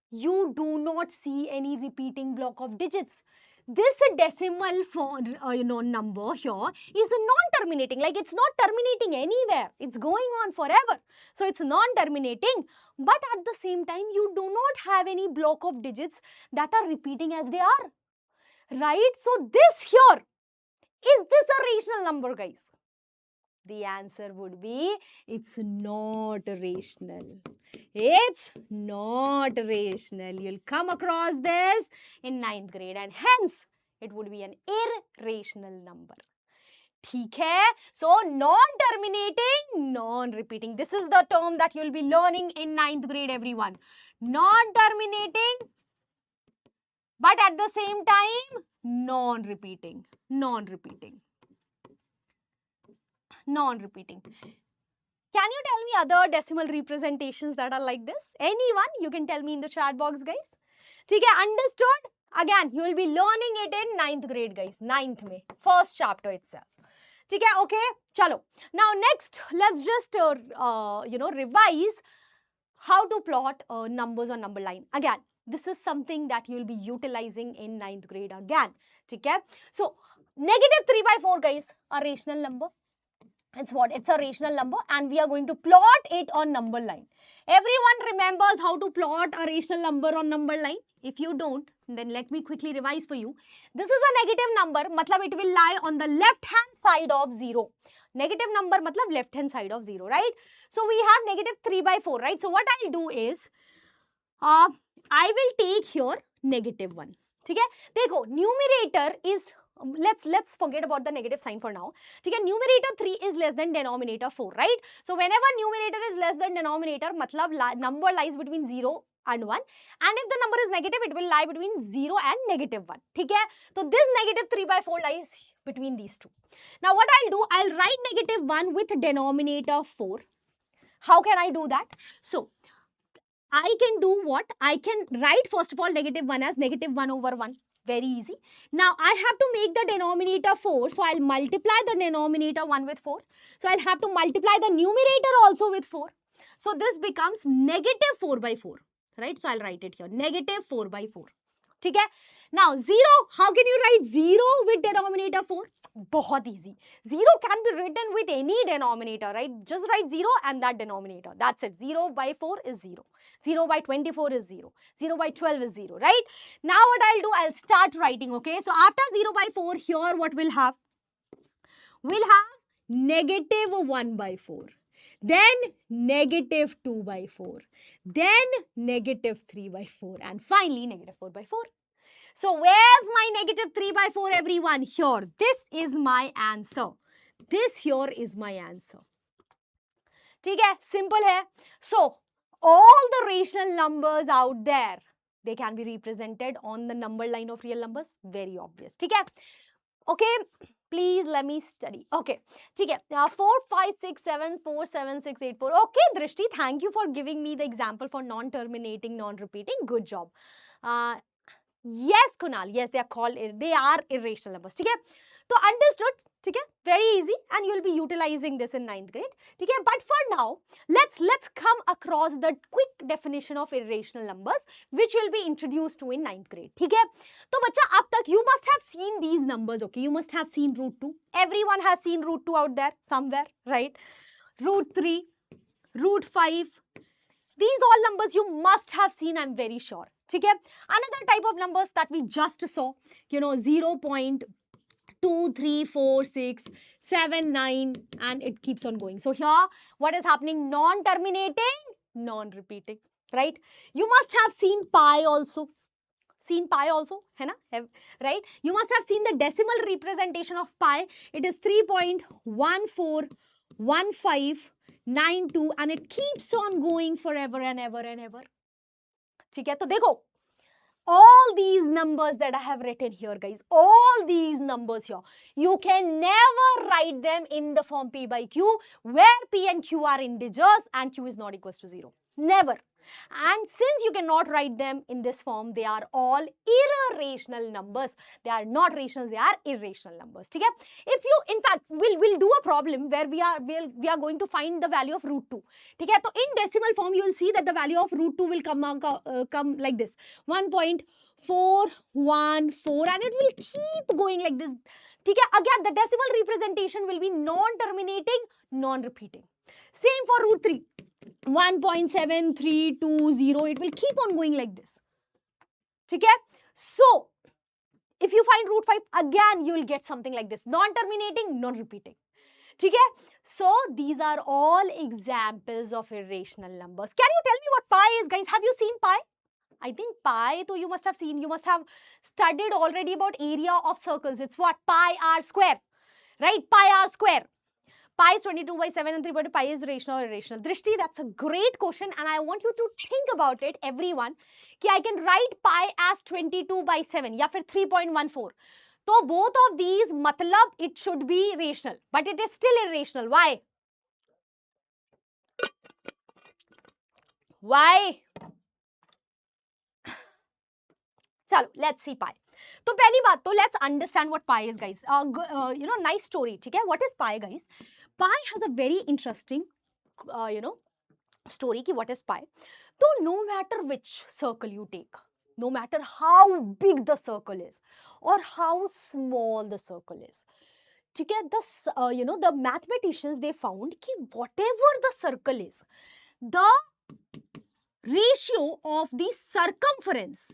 you do not see any repeating block of digits. This decimal number here is non-terminating, like it's not terminating anywhere. It's going on forever. So it's non-terminating, but at the same time, you do not have any block of digits that are repeating as they are. Right? So this here, is this a rational number, guys? The answer would be, it's not rational. It's not rational. You'll come across this in 9th grade and hence it would be an irrational number. ठीक है? So non-terminating, non-repeating. This is the term that you'll be learning in 9th grade, everyone. Non-terminating, but at the same time, non-repeating. Non-repeating. Non-repeating. Can you tell me other decimal representations that are like this? Anyone? You can tell me in the chat box, guys. ठीक है? Understood? Again, you will be learning it in 9th grade, guys. 9th में. First chapter itself. ठीक है? Okay? चलो. Now next, let's just revise how to plot numbers on number line. Again, this is something that you will be utilizing in 9th grade again. ठीक है? So, -3/4, guys, a rational number. It's what? It's a rational number and we are going to plot it on number line. Everyone remembers how to plot a rational number on number line? If you don't, then let me quickly revise for you. This is a negative number, matlab it will lie on the left hand side of 0. Negative number matlab left hand side of 0, right? So we have -3/4, right? So what I'll do is, I will take here -1. ठीक है? देखो, numerator is, let's forget about the negative sign for now. ठीक है? Numerator 3 is less than denominator 4, right? So whenever numerator is less than denominator, matlab number lies between 0 and 1, and if the number is negative, it will lie between 0 and -1. ठीक है? So this -3/4 lies between these two. Now what I'll do, I'll write -1 with denominator 4. How can I do that? So I can do what? I can write first of all -1 as -1/1. Very easy. Now I have to make the denominator 4. So I'll multiply the denominator 1 with 4. So I'll have to multiply the numerator also with 4. So this becomes -4/4. Right? So I'll write it here. -4/4. ठीक है? Now 0. How can you write 0 with denominator 4? बहुत easy. 0 can be written with any denominator, right? Just write 0 and that denominator. That's it. 0/4 is 0. 0/24 is 0. 0/12 is 0, right? Now what I'll do, I'll start writing, okay? So after 0/4, here what we'll have? We'll have -1/4. Then -2/4. Then -3/4. And finally -4/4. So where's my -3/4, everyone? Here. This is my answer. This here is my answer. ठीक है? Simple है. So all the rational numbers out there, they can be represented on the number line of real numbers. Very obvious. ठीक है? Okay. Please let me study. Okay, ठीक है. 4, 5, 6, 7, 4, 7, 6, 8, 4. Okay, Drishti, thank you for giving me the example for non-terminating, non-repeating. Good job. Uh, yes, Kunal. Yes, they are irrational numbers. ठीक है. तो understood. ठीक है. Very easy, and you'll be utilizing this in 9th grade. ठीक है. But for now, let's come across the quick definition of irrational numbers, which will be introduced to in 9th grade. ठीक है. तो बच्चा अब तक you must have seen these numbers. Okay, you must have seen root 2. Everyone has seen root 2 out there somewhere, right? Root 3, root 5. These all numbers you must have seen, I'm very sure. ठीक है. Another type of numbers that we just saw, 0.234679, and it keeps on going. So here, what is happening? Non-terminating, non-repeating, right? You must have seen pi also. Seen pi also, है ना? Right? You must have seen the decimal representation of pi. It is 3.141592, and it keeps on going forever and ever and ever. ठीक है? तो देखो, all these numbers that I have written here, guys, all these numbers here, you can never write them in the form P by Q, where P and Q are integers and Q is not equals to 0. Never. And since you cannot write them in this form, they are all irrational numbers. They are not rational, they are irrational numbers. Okay? If you, in fact, we'll do a problem where we are going to find the value of root 2. Okay? So in decimal form, you will see that the value of root 2 will come like this, 1.414, and it will keep going like this. Okay? Again, the decimal representation will be non-terminating, non-repeating. Same for root 3. 1.7320, it will keep on going like this. Okay? So, if you find root 5, again you will get something like this, non-terminating, non-repeating. Okay? So, these are all examples of irrational numbers. Can you tell me what pi is, guys? Have you seen pi? I think pi, so you must have seen, you must have studied already about area of circles. It's what? Pi r square, right? Pi r square. Pi is 22 by 7 and 3 by 2. Pi is rational or irrational? Drishti, that's a great question, and I want you to think about it, everyone. Ki I can write pi as 22 by 7 या फिर 3.14. So both of these, matlab, it should be rational, but it is still irrational. Why? Why? Chalo, let's see pi. So पहली बात तो let's understand what pi is, guys. Nice story. ठीक है? What is pi, guys? Pi has a very interesting, story ki what is pi. So no matter which circle you take, no matter how big the circle is or how small the circle is, the mathematicians, they found ki whatever the circle is, the ratio of the circumference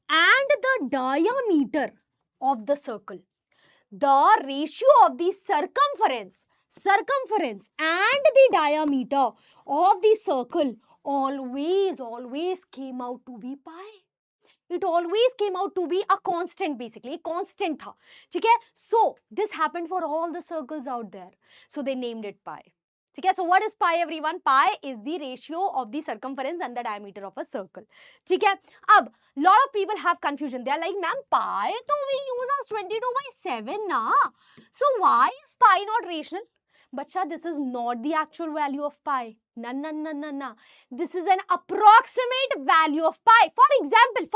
and the diameter of the circle, the ratio of the circumference and the diameter of the circle always came out to be pi. It always came out to be a constant, basically, a constant tha. Okay? So, this happened for all the circles out there. So, they named it pi. Okay? So, what is pi, everyone? Pi is the ratio of the circumference and the diameter of a circle. Okay? Ab, lot of people have confusion. They are like, ma'am, pi, so we use as 22 by 7, na? So, why is pi not rational? Bacha, this is not the actual value of pi. No. This is an approximate value of pi. For example,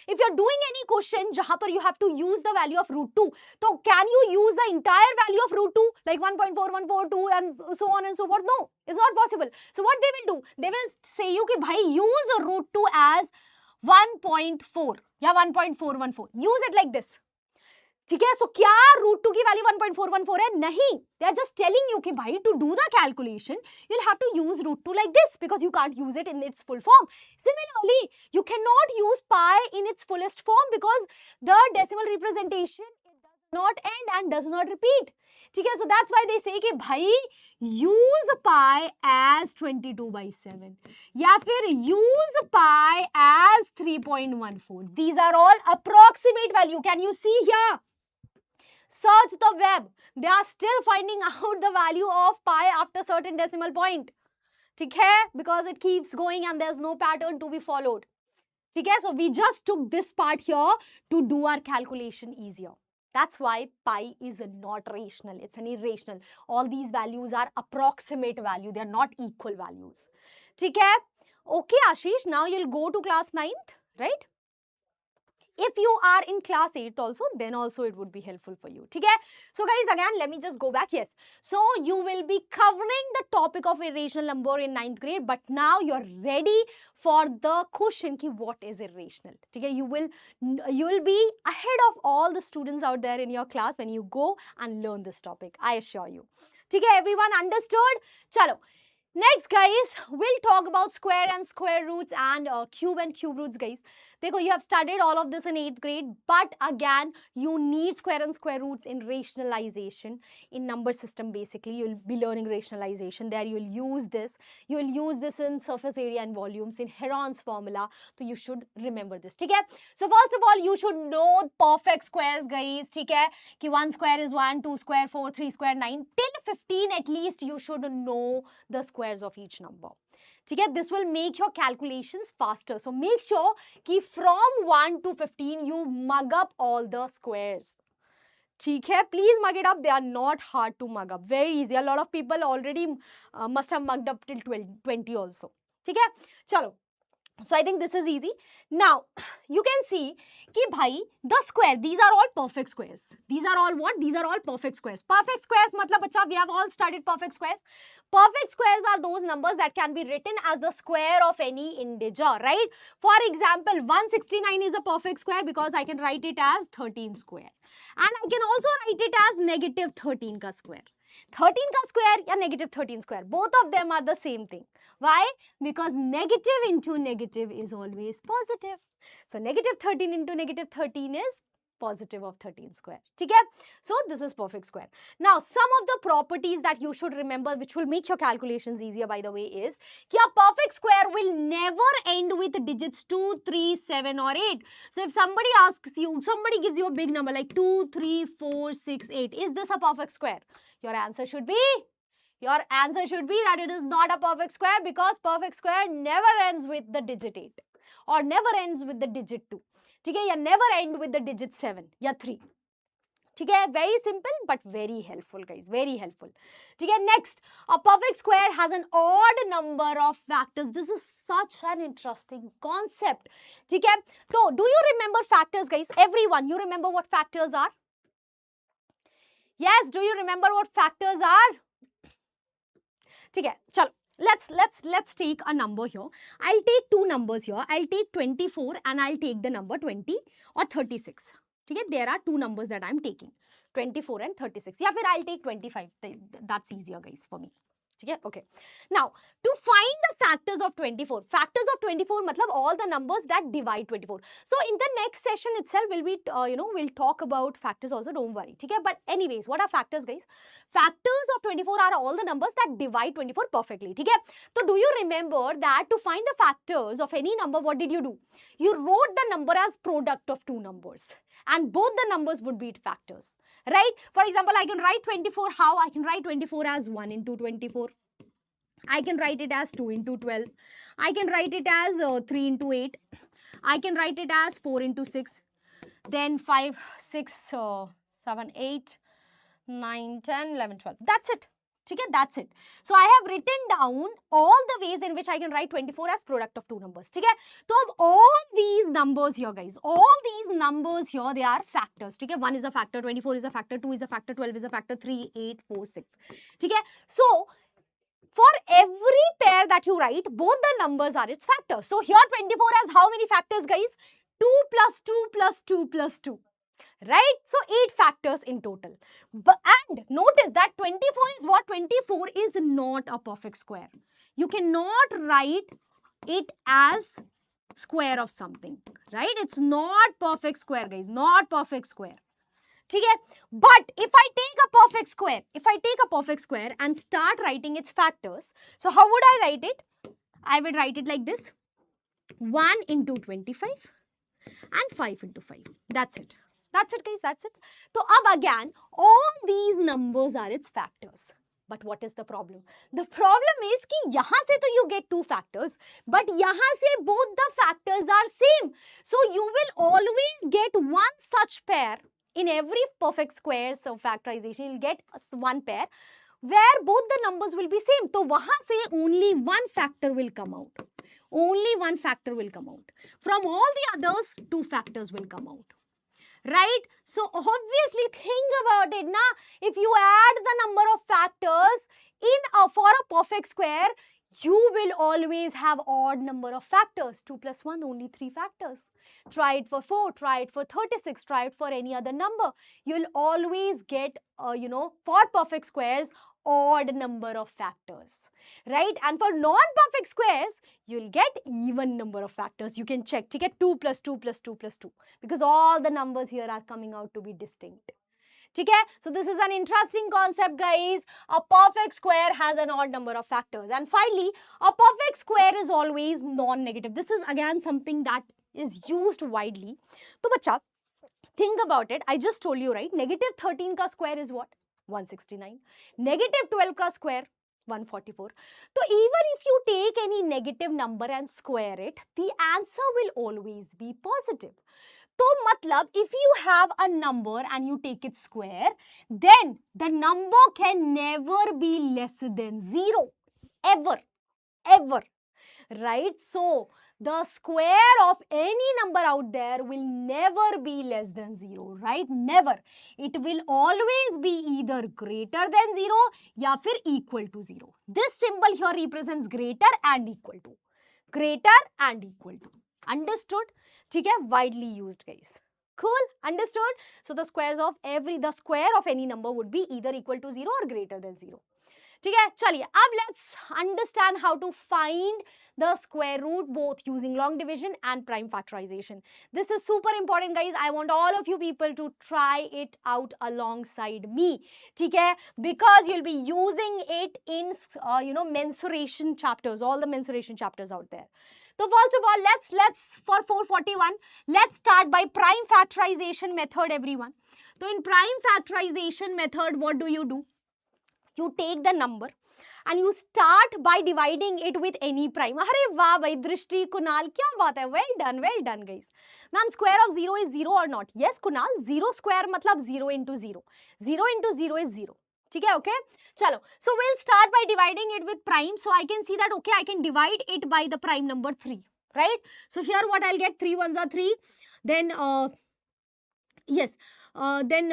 if you're doing any question jahan par you have to use the value of root 2, so can you use the entire value of root 2, like 1.4142 and so on and so forth? No, it's not possible. So what they will do? They will say you ki bhai use root 2 as 1.4 या 1.414. Use it like this. ठीक है, so क्या root 2 की value 1.414 है? नहीं, they are just telling you कि भाई to do the calculation you'll have to use root 2 like this because you can't use it in its full form. Similarly, you cannot use pi in its fullest form because the decimal representation, it does not end and does not repeat. ठीक है, so that's why they say कि भाई use pi as 22 by 7 या फिर use pi as 3.14. These are all approximate value. Can you see here? Search the web. They are still finding out the value of pi after certain decimal point. Okay? Because it keeps going and there's no pattern to be followed. Okay? So we just took this part here to do our calculation easier. That's why pi is not rational. It's an irrational. All these values are approximate value. They are not equal values. ठीक है? Okay, Ashish, now you'll go to class 9th, right? If you are in class 8th also, then also it would be helpful for you. Okay? So guys, again, let me just go back. Yes. So you will be covering the topic of irrational number in 9th grade, but now you're ready for the question ki what is irrational. Okay? You will be ahead of all the students out there in your class when you go and learn this topic. I assure you. Okay, everyone understood? Chalo. Next, guys, we'll talk about square and square roots and cube and cube roots, guys. Dekho, you have studied all of this in 8th grade, but again, you need square and square roots in rationalization, in number system basically. You'll be learning rationalization. There you'll use this. You'll use this in surface area and volumes, in Heron's formula. So you should remember this, okay? So first of all, you should know perfect squares, guys, okay? Ki 1 square is 1, 2 square, 4, 3 square, 9. Till 15 at least you should know the squares of each number. Okay? This will make your calculations faster. So make sure that from 1 to 15 you mug up all the squares. Okay? Please mug it up. They are not hard to mug up. Very easy. A lot of people already must have mugged up till 20 also. Okay? Chalo. So I think this is easy. Now, you can see कि भाई the square, these are all perfect squares. These are all what? These are all perfect squares. Perfect squares मतलब बच्चा, we have all studied perfect squares. Perfect squares are those numbers that can be written as the square of any integer, right? For example, 169 is a perfect square because I can write it as 13 square. And I can also write it as negative 13 ka square. 13 ka square या negative 13 square. Both of them are the same thing. Why? Because negative into negative is always positive. So negative 13 into negative 13 is positive of 13 square. Okay? So this is perfect square. Now, some of the properties that you should remember, which will make your calculations easier, by the way, is that a perfect square will never end with digits 2, 3, 7 or 8. So if somebody asks you, somebody gives you a big number like 2, 3, 4, 6, 8, is this a perfect square? Your answer should be that it is not a perfect square, because perfect square never ends with the digit 8 or never ends with the digit 2. Okay, ya never end with the digit 7 ya 3. Okay, very simple but very helpful, guys, very helpful. Okay, next, a perfect square has an odd number of factors. This is such an interesting concept. Okay, so do you remember factors, guys? Everyone, you remember what factors are? Yes, do you remember what factors are? Okay, chalo. Let's take a number here. I'll take two numbers here. I'll take 24 and I'll take the number 20 or 36. Okay, there are two numbers that I'm taking, 24 and 36. Yeah, then I'll take 25. That's easier, guys, for me. Okay. Now, to find the factors of 24. Factors of 24 matlab all the numbers that divide 24. So in the next session itself, we'll talk about factors also. Don't worry. Okay? But anyways, what are factors, guys? Factors of 24 are all the numbers that divide 24 perfectly. Okay? So do you remember that to find the factors of any number, what did you do? You wrote the number as product of two numbers, and both the numbers would be factors. Right? For example, I can write 24 how? I can write 24 as 1 into 24. I can write it as 2 into 12. I can write it as 3 into 8. I can write it as 4 into 6. Then 5, 6, 7, 8, 9, 10, 11, 12. That's it. Okay, that's it. So I have written down all the ways in which I can write 24 as product of two numbers. Okay, so all these numbers here, guys, all these numbers here, they are factors. Okay, 1 is a factor, 24 is a factor, 2 is a factor, 12 is a factor, 3, 8, 4, 6. Okay, so for every pair that you write, both the numbers are its factors. So here 24 has how many factors, guys? 2 plus 2 plus 2 plus 2. Right? So 8 factors in total. And notice that 24 is what? 24 is not a perfect square. You cannot write it as square of something. Right? It's not perfect square, guys. Not perfect square. Okay? But if I take a perfect square and start writing its factors, so how would I write it? I would write it like this: 1 into 25 and 5 into 5. That's it. That's it, guys. That's it. So again, all these numbers are its factors. But what is the problem? The problem is कि यहाँ से तो you get two factors, but यहाँ से both the factors are same. So you will always get one such pair In every perfect squares of factorization, you'll get one pair where both the numbers will be same. So, wahan se only one factor will come out. Only one factor will come out. From all the others, two factors will come out. Right? So, obviously, think about it. Now, if you add the number of factors for a perfect square, you will always have odd number of factors. 2 plus 1, only 3 factors. Try it for 4, try it for 36, try it for any other number. You'll always get, for perfect squares, odd number of factors. Right? And for non-perfect squares, you'll get even number of factors. You can check. To get 2 plus 2 plus 2 plus 2. Because all the numbers here are coming out to be distinct. Okay? So this is an interesting concept, guys. A perfect square has an odd number of factors. And finally, a perfect square is always non-negative. This is again something that is used widely. So, bacha, think about it. I just told you, right? Negative 13 ka square is what? 169. Negative 12 ka square? 144. So even if you take any negative number and square it, the answer will always be positive. So, matlab, if you have a number and you take it square, then the number can never be less than 0. Ever. Ever. Right? So, the square of any number out there will never be less than 0. Right? Never. It will always be either greater than 0 ya fir equal to 0. This symbol here represents greater and equal to. Greater and equal to. Understood? Okay, widely used, guys. Cool? Understood? So the square of any number would be either equal to 0 or greater than 0. Okay, chaliye, ab let's understand how to find the square root both using long division and prime factorization. This is super important, guys. I want all of you people to try it out alongside me. Okay, because you'll be using it in mensuration chapters, all the mensuration chapters out there. So first of all, let's for 441, let's start by prime factorization method, everyone. So in prime factorization method, what do? You take the number and you start by dividing it with any prime. Arey wah bhai, Drishti, Kunal, kya baat hai? Well done, guys. Ma'am, square of 0 is 0 or not? Yes, Kunal, 0 square matlab 0 into 0. 0 into 0 is 0. Okay? Chalo. So we'll start by dividing it with prime. So I can see that, okay, I can divide it by the prime number 3. Right? So here what I'll get, 3 ones are 3. Then, then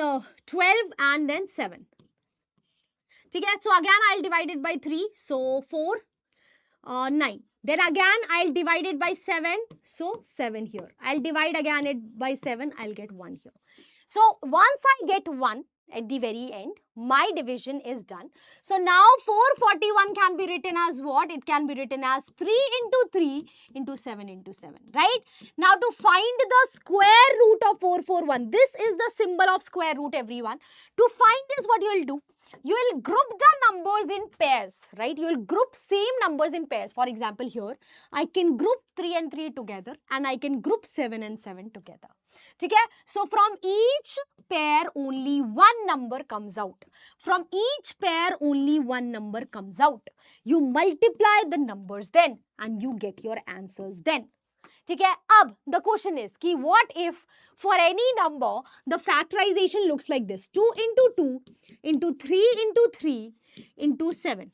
12 and then 7. Okay, so again I'll divide it by 3, so 4, 9. Then again I'll divide it by 7, so 7 here. I'll divide again it by 7, I'll get 1 here. So once I get 1 at the very end, my division is done. So now 441 can be written as what? It can be written as 3 into 3 into 7 into 7, right? Now to find the square root of 441, this is the symbol of square root, everyone. To find this, what you will do? You will group the numbers in pairs, right? You will group same numbers in pairs. For example, here, I can group 3 and 3 together and I can group 7 and 7 together. Okay? So, from each pair, only one number comes out. From each pair, only one number comes out. You multiply the numbers then and you get your answers then. Okay? Ab, the question is, ki what if for any number, the factorization looks like this. 2 into 2 into 3 into 3 into 7.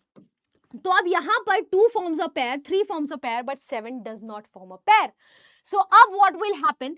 So, ab yahan par 2 forms a pair, 3 forms a pair, but 7 does not form a pair. So, ab what will happen?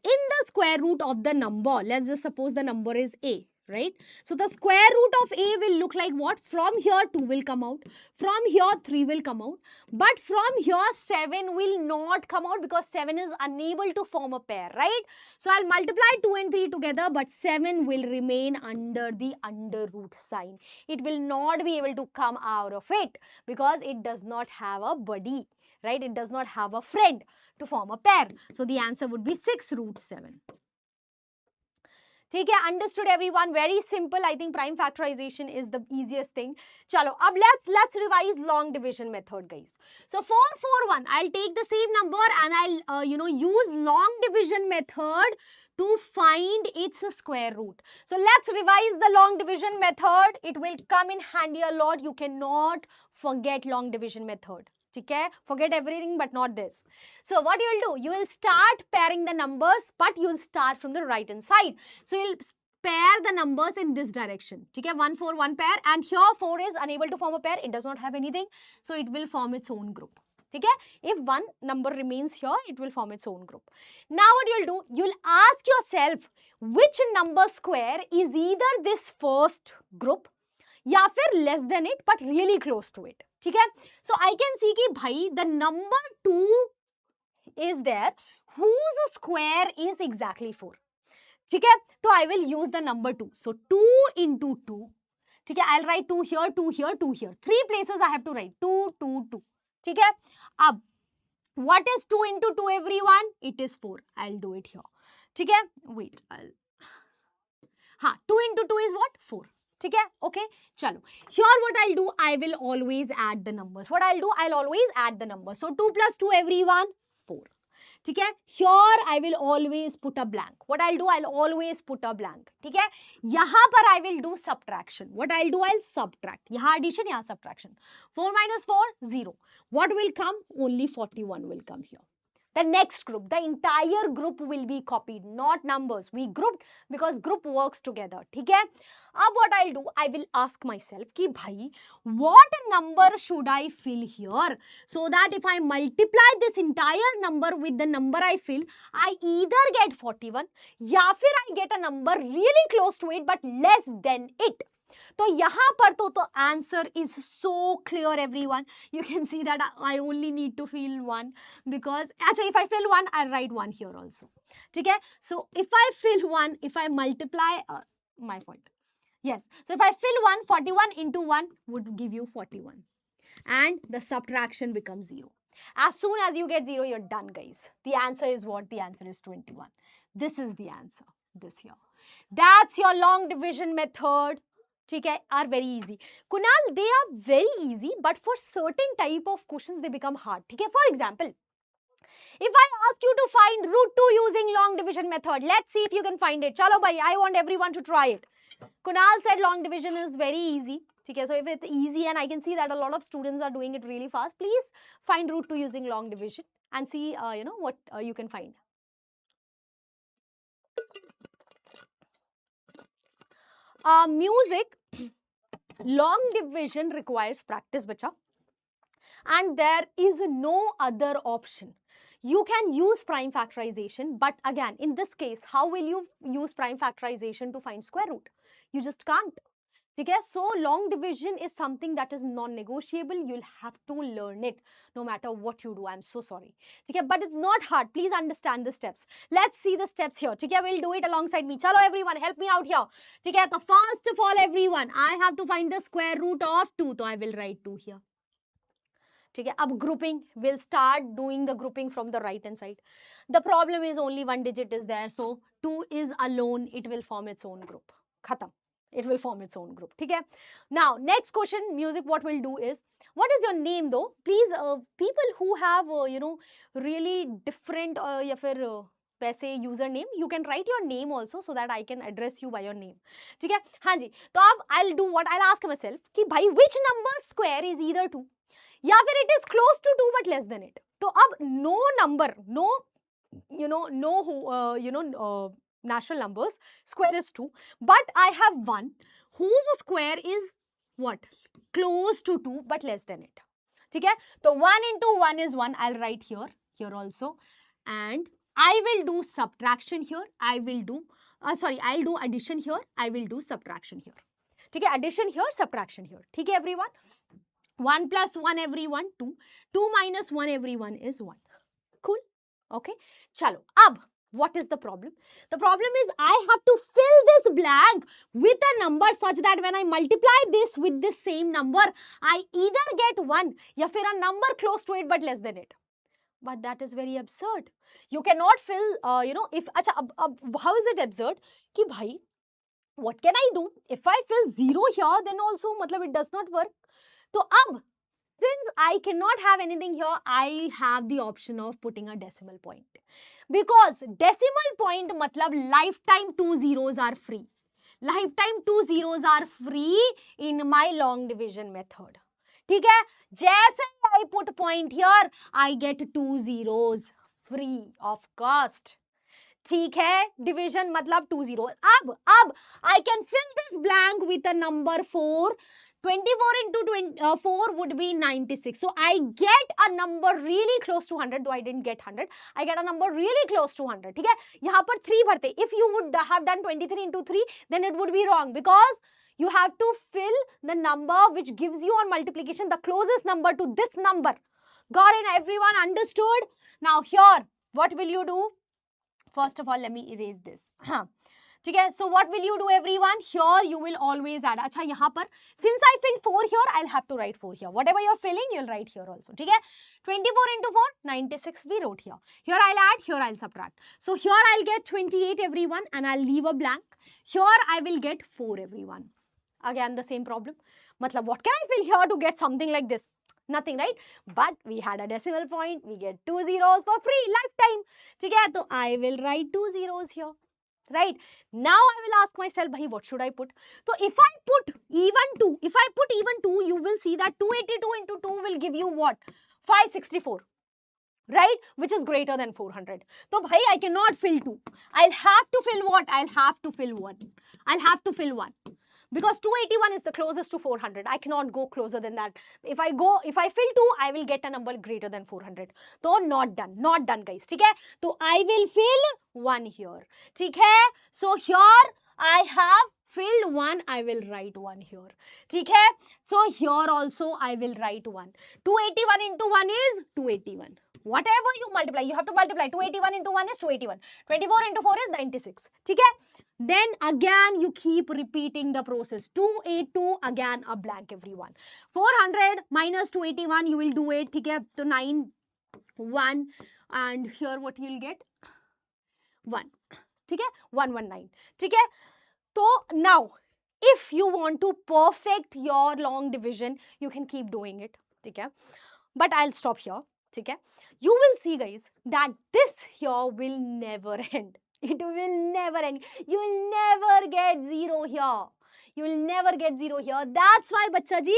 In the square root of the number, let's just suppose the number is A, right? So, the square root of A will look like what? From here 2 will come out, from here 3 will come out, but from here 7 will not come out because 7 is unable to form a pair, right? So, I'll multiply 2 and 3 together, but 7 will remain under the under root sign. It will not be able to come out of it because it does not have a buddy, right? It does not have a friend to form a pair. So, the answer would be 6 root 7. Okay, understood, everyone? Very simple. I think prime factorization is the easiest thing. Chalo, ab let's revise long division method, guys. So 441, I'll take the same number and I'll use long division method to find its square root. So let's revise the long division method. It will come in handy a lot. You cannot forget long division method. ठीक है, forget everything but not this. So what you will do, you will start pairing the numbers, but you will start from the right hand side. So you'll pair the numbers in this direction. ठीक है, 1 4 1 pair, and here 4 is unable to form a pair, it does not have anything, so it will form its own group. ठीक है, if one number remains here, it will form its own group. Now what you'll do, you'll ask yourself which number square is either this first group या फिर less than it but really close to it. ठीक है, so I can see कि भाई the number 2 is there whose square is exactly 4. ठीक है, तो I will use the number 2. So 2 into 2. ठीक है, I write 2 here, 2 here, 2 here. 3 places I have to write 2 2 2. ठीक है, अब what is 2 into 2 everyone? It is 4. I'll do it here. ठीक है, wait, हाँ, 2 into 2 is what? 4. ठीक है, okay, चलो. Here what I'll do, I will always add the numbers. What I'll do, I'll always add the numbers. So 2 plus 2 everyone, 4. ठीक है, here I will always put a blank. What I'll do, I'll always put a blank. ठीक है, यहाँ पर I will do subtraction. What I'll do, I'll subtract. यहाँ addition, यहाँ subtraction. 4 minus 4, 0. What will come? Only 41 will come here. The next group, the entire group will be copied, not numbers. We grouped because group works together. ठीक है, अब what I'll do, I will ask myself कि भाई what number should I fill here, so that if I multiply this entire number with the number I fill, I either get 41 या फिर I get a number really close to it but less than it. तो यहाँ पर तो answer is so clear everyone. You can see that I only need to fill one because actually if I fill one, I'll write one here also. ठीक है, so if I fill one, if I multiply, my fault. Yes, so if I fill 1, 41 into 1 would give you 41. And the subtraction becomes 0. As soon as you get 0, you're done, guys. The answer is what? The answer is 21. This is the answer, this here. That's your long division method. ठीक है, are very easy. Kunal, they are very easy, but for certain type of questions, they become hard. ठीक है, for example, if I ask you to find root 2 using long division method, let's see if you can find it. Chalo bhai, I want everyone to try it. Kunal said long division is very easy. Okay, so if it's easy and I can see that a lot of students are doing it really fast, please find root 2 using long division and see what you can find. Music, long division requires practice, bacha. And there is no other option. You can use prime factorization, but again, in this case, how will you use prime factorization to find square root? You just can't. Okay? So long division is something that is non-negotiable. You'll have to learn it no matter what you do. I'm so sorry. Okay? But it's not hard. Please understand the steps. Let's see the steps here. Okay? We'll do it alongside me. Chalo everyone, help me out here. Okay? So first of all, everyone, I have to find the square root of 2. So I will write 2 here. Okay? Ab grouping, we'll start doing the grouping from the right hand side. The problem is only one digit is there. So 2 is alone. It will form its own group. Khatam. It will form its own group. Okay? Now, next question, music, what we'll do is, what is your name though? Please, people who have, really different वैसे username, you can write your name also so that I can address you by your name. ठीक है? हाँ जी. तो अब I'll do what? I'll ask myself कि भाई which number square is either 2 या फिर it is close to 2 but less than it. तो अब no number, natural numbers, square is 2, but I have one whose square is what? Close to 2 but less than it. ठीक है? So 1 into 1 is 1. I'll write here also, and I will do subtraction here. I'll do addition here. I will do subtraction here. ठीक है? Addition here, subtraction here. ठीक है everyone? 1 plus 1 everyone 2. 2 minus 1 everyone is 1. Cool? Okay? Chalo. Ab. What is the problem? The problem is I have to fill this blank with a number such that when I multiply this with this same number, I either get 1 या फिर a number close to it but less than it. But that is very absurd. You cannot fill, if, how is it absurd? कि भाई, what can I do? If I fill 0 here, then also, मतलब it does not work. So, अब, since I cannot have anything here, I have the option of putting a decimal point. Because decimal point matlab lifetime 2 zeros are free. Lifetime 2 zeros are free in my long division method. ठीक है, जैसे I put point here, I get 2 zeros free of cost. ठीक है, division मतलब 2 zeros. अब I can fill this blank with a number 4. 24 into 4 would be 96. So I get a number really close to 100, though I didn't get 100. I get a number really close to 100. ठीक है, यहाँ पर 3 भरते. If you would have done 23 into 3, then it would be wrong, because you have to fill the number which gives you on multiplication the closest number to this number. Got it? Everyone understood? Now here, what will you do? First of all, let me erase this. हाँ, ठीक है. So what will you do, everyone? Here you will always add. अच्छा, यहाँ पर since I filled 4 here, I'll have to write 4 here. Whatever you're filling, you'll write here also. ठीक है. 24 into 4, 96 we wrote here. Here I'll add, here I'll subtract. So here I'll get 28, everyone, and I'll leave a blank. Here I will get 4, everyone. Again the same problem. Matlab, what can I fill here to get something like this? Nothing, right? But we had a decimal point. We get 2 zeros for free lifetime. ठीक है, तो I will write 2 zeros here. Right? Now I will ask myself, bhai, what should I put? So if I put even 2, you will see that 282 into 2 will give you what? 564. Right? Which is greater than 400. So bhai, I cannot fill 2. I'll have to fill what? I'll have to fill 1. I'll have to fill 1. Because 281 is the closest to 400. I cannot go closer than that. If I fill 2, I will get a number greater than 400. So not done guys. ठीक है? So I will fill 1 here. ठीक है? So here I have filled 1, I will write 1 here. ठीक है? So here also I will write 1. 281 into 1 is 281. Whatever you multiply, you have to multiply. 281 into 1 is 281. 24 into 4 is 96. ठीक है? Then again you keep repeating the process. 282, again a blank, everyone. 400 minus 281, you will do it. ठीक है? तो 9, 1, and here what you will get? 1. ठीक है? 119. ठीक है? So now, if you want to perfect your long division, you can keep doing it. ठीक है? But I'll stop here. ठीक है? You will see, guys, that this here will never end. It will never end. You will never get 0 here. You will never get 0 here. That's why, bacha ji,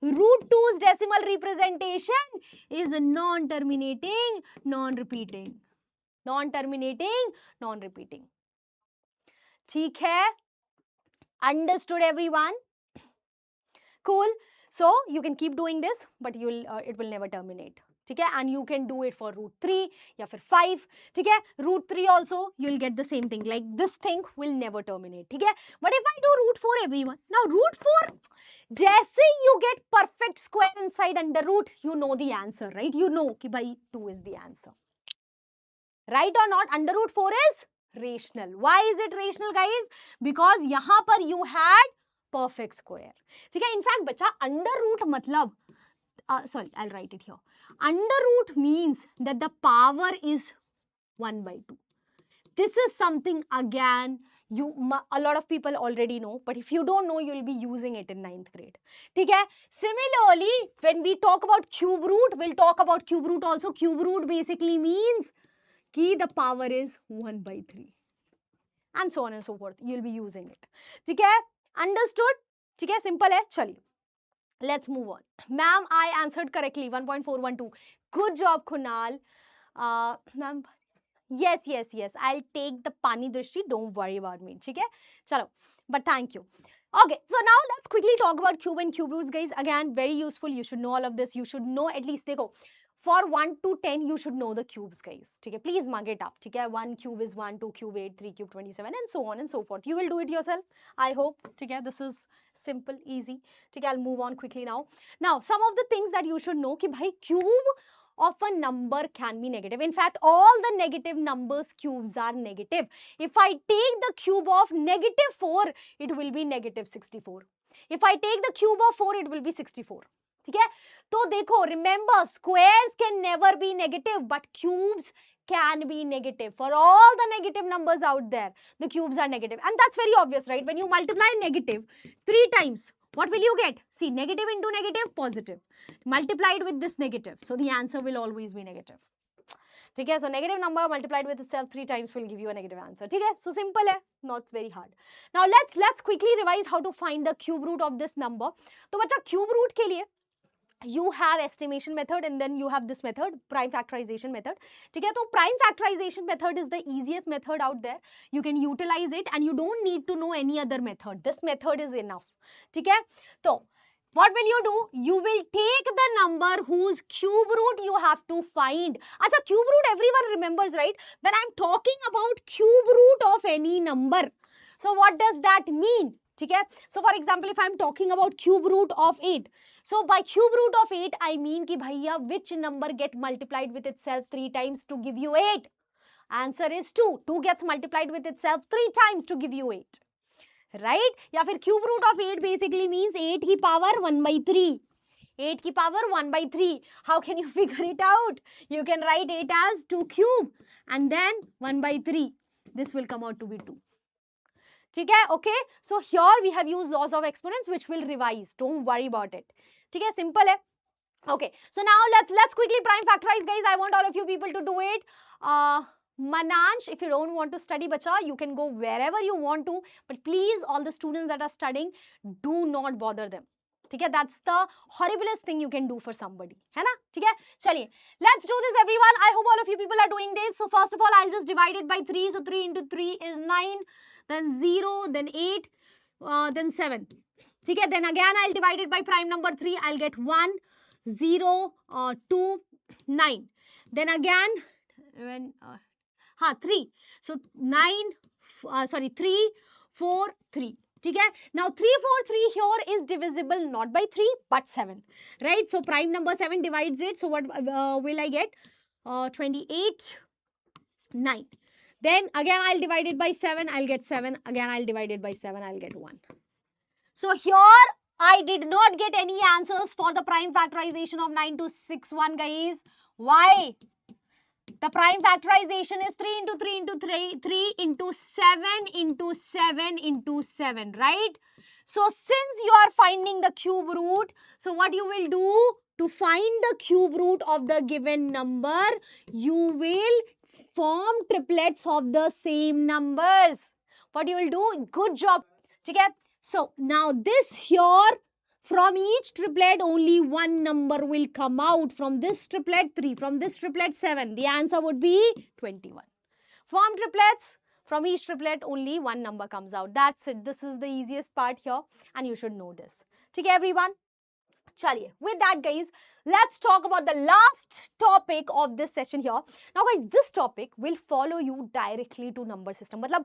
root 2's decimal representation is non-terminating, non-repeating. Non-terminating, non-repeating. ठीक है? Understood, everyone? Cool. So you can keep doing this, but it will never terminate. ठीक है? And you can do it for root 3 या फिर 5. ठीक है? Root 3 also you'll get the same thing. Like this thing will never terminate. ठीक है? But if I do root 4, everyone, now root 4, जैसे you get perfect square inside under root, you know the answer, right? You know कि भाई 2 is the answer. Right or not? Under root 4 is rational. Why is it rational, guys? Because यहाँ पर you had perfect square. ठीक है? In fact, बच्चा, under root मतलब sorry, I'll write it here. Under root means that the power is 1 by 2. This is something, again, a lot of people already know, but if you don't know, you will be using it in 9th grade. ठीक है? Similarly, when we talk about cube root, we'll talk about cube root also. Cube root basically means that the power is 1 by 3. And so on and so forth. You'll be using it. ठीक है? Understood? ठीक है? Simple है? चलिए. Let's move on. Ma'am, I answered correctly. 1.412. Good job, Kunal. Ma'am, yes. I'll take the Pani Drishti. Don't worry about me. Okay? Chalo. But thank you. Okay, so now let's quickly talk about cube and cube roots, guys. Again, very useful. You should know all of this. You should know at least, dekho, for 1 to 10, you should know the cubes, guys. Okay? Please mug it up. Okay? 1 cube is 1, 2 cube 8, 3 cube 27, and so on and so forth. You will do it yourself, I hope. Okay? This is simple, easy. Okay? I'll move on quickly now. Now, some of the things that you should know, ki bhai, cube of a number can be negative. In fact, all the negative numbers cubes are negative. If I take the cube of negative 4, it will be negative 64. If I take the cube of 4, it will be 64. ठीक है? तो देखो, remember, squares can never be negative, but cubes can be negative. For all the negative numbers out there, the cubes are negative. And that's very obvious, right? When you multiply negative 3 times, what will you get? See, negative into negative, positive. Multiplied with this negative. So the answer will always be negative. ठीक है? So negative number multiplied with itself 3 times will give you a negative answer. ठीक है? So simple है, not very hard. Now let's quickly revise how to find the cube root of this number. तो बच्चा, cube root के लिए you have estimation method and then you have this method, prime factorization method. Okay, so prime factorization method is the easiest method out there. You can utilize it and you don't need to know any other method. This method is enough. Okay, so what will you do? You will take the number whose cube root you have to find. Acha, cube root everyone remembers, right? When I'm talking about cube root of any number, so what does that mean? Okay, so for example, if I'm talking about cube root of 8, so by cube root of 8, I mean ki bhaiya, which number get multiplied with itself 3 times to give you 8? Answer is 2. 2 gets multiplied with itself 3 times to give you 8. Right? या फिर cube root of 8 basically means 8 की power 1 by 3. 8 की power 1 by 3. How can you figure it out? You can write 8 as 2 cube and then 1 by 3. This will come out to be 2. Okay, so here we have used laws of exponents which will revise. Don't worry about it. Simple hai. Okay, so now let's quickly prime factorize, guys. I want all of you people to do it. Manansh, if you don't want to study, bacha, you can go wherever you want to, but please, all the students that are studying, do not bother them. That's the horriblest thing you can do for somebody. है ना? Chaliye, let's do this, everyone. I hope all of you people are doing this. So first of all, I'll just divide it by 3. So 3 into 3 is 9, then 0, then 8, then 7. Then again, I'll divide it by prime number 3. I'll get 1, 0, 2, 9. Then again, when 3. So 3, 4, 3. Now 3, 4, 3 here is divisible not by 3 but 7. Right? So prime number 7 divides it. So what will I get? 28, 9. Then again I'll divide it by 7. I'll get 7. Again I'll divide it by 7. I'll get 1. So here I did not get any answers for the prime factorization of 9261, guys. Why? The prime factorization is 3 into 3 into 3 into 7 into 7 into 7, right? So since you are finding the cube root, so what you will do to find the cube root of the given number, you will form triplets of the same numbers. What you will do? Good job. Okay? So now this here, from each triplet, only one number will come out. From this triplet, 3. From this triplet, 7. The answer would be 21. Form triplets. From each triplet, only one number comes out. That's it. This is the easiest part here. And you should know this. Okay, everyone? Chaliye. With that, guys, let's talk about the last topic of this session here. Now, guys, this topic will follow you directly to number system. Matlab,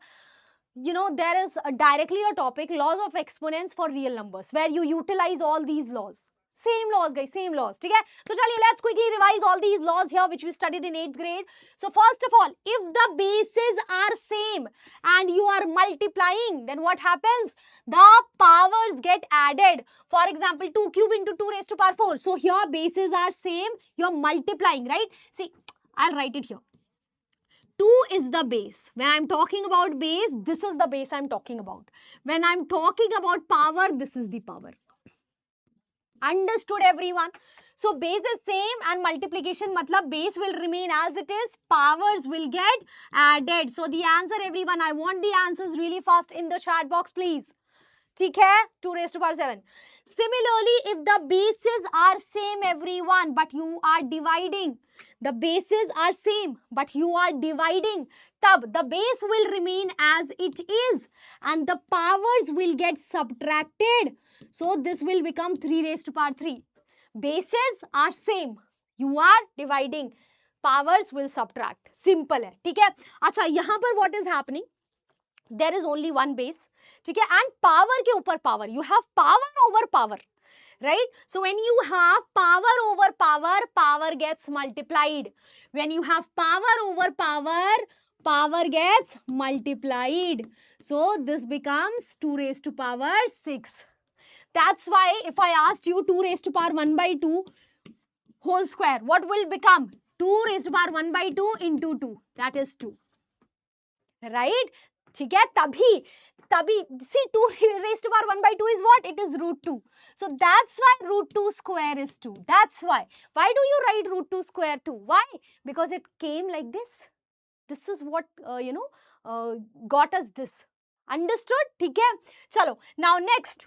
you know, there is directly a topic, laws of exponents for real numbers, where you utilize all these laws. Same laws, guys, same laws. Okay? So, chaliye, let's quickly revise all these laws here, which we studied in 8th grade. So, first of all, if the bases are same and you are multiplying, then what happens? The powers get added. For example, 2 cube into 2 raised to power 4. So, here bases are same, you're multiplying, right? See, I'll write it here. 2 is the base. When I'm talking about base, this is the base I'm talking about. When I'm talking about power, this is the power. Understood, everyone? So base is same and multiplication matlab base will remain as it is. Powers will get added. So the answer, everyone, I want the answers really fast in the chat box, please. ठीक है? 2 raised to power 7. Similarly, if the bases are same, everyone, but you are dividing, the bases are same, but you are dividing, tab the base will remain as it is and the powers will get subtracted. So this will become 3 raised to power 3. Bases are same. You are dividing. Powers will subtract. Simple hai. ठीक है? अच्छा, यहाँ पर what is happening? There is only one base. ठीक है? And power के ऊपर power. You have power over power. Right? So when you have power over power, power gets multiplied. When you have power over power, power gets multiplied. So this becomes 2 raised to power 6. That's why if I asked you 2 raised to power 1 by 2 whole square, what will become? 2 raised to power 1 by 2 into 2. That is 2. Right? ठीक है? तभी, see, 2 raised to power 1 by 2 is what? It is root 2. So that's why root 2 square is 2. That's why. Why do you write root 2 square 2? Why? Because it came like this. This is what, got us this. Understood? ठीक है? Chalo. Now next.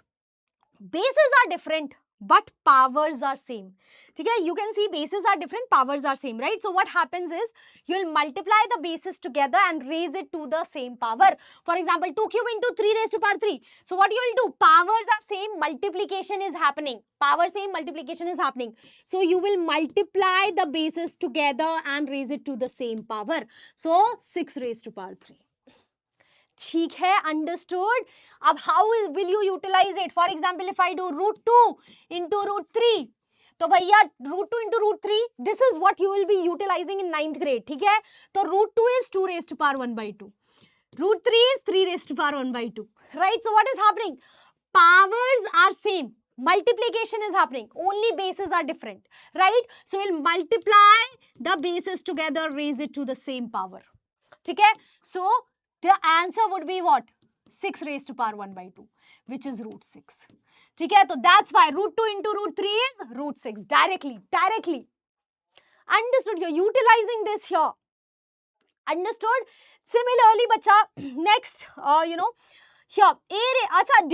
Bases are different, but powers are same. Okay, you can see bases are different, powers are same, right? So what happens is you'll multiply the bases together and raise it to the same power. For example, 2 cube into 3 raised to power 3. So what you will do, powers are same, multiplication is happening. Power same, multiplication is happening. So you will multiply the bases together and raise it to the same power. So 6 raised to power 3. ठीक है, understood? अब how will you utilize it? For example, if I do root 2 into root 3, तो भैया root 2 into root 3, this is what you will be utilizing in 9th grade, ठीक है? तो root 2 is 2 raised to power 1 by 2. Root 3 is 3 raised to power 1 by 2, right? So what is happening? Powers are same. Multiplication is happening. Only bases are different, right? So we'll multiply the bases together, raise it to the same power. ठीक है? So the answer would be what? 6 raised to power 1 by 2, which is root 6. ठीक है? So that's why root 2 into root 3 is root 6. Directly. Understood? You're utilizing this here. Understood? Similarly, bacha, next, here,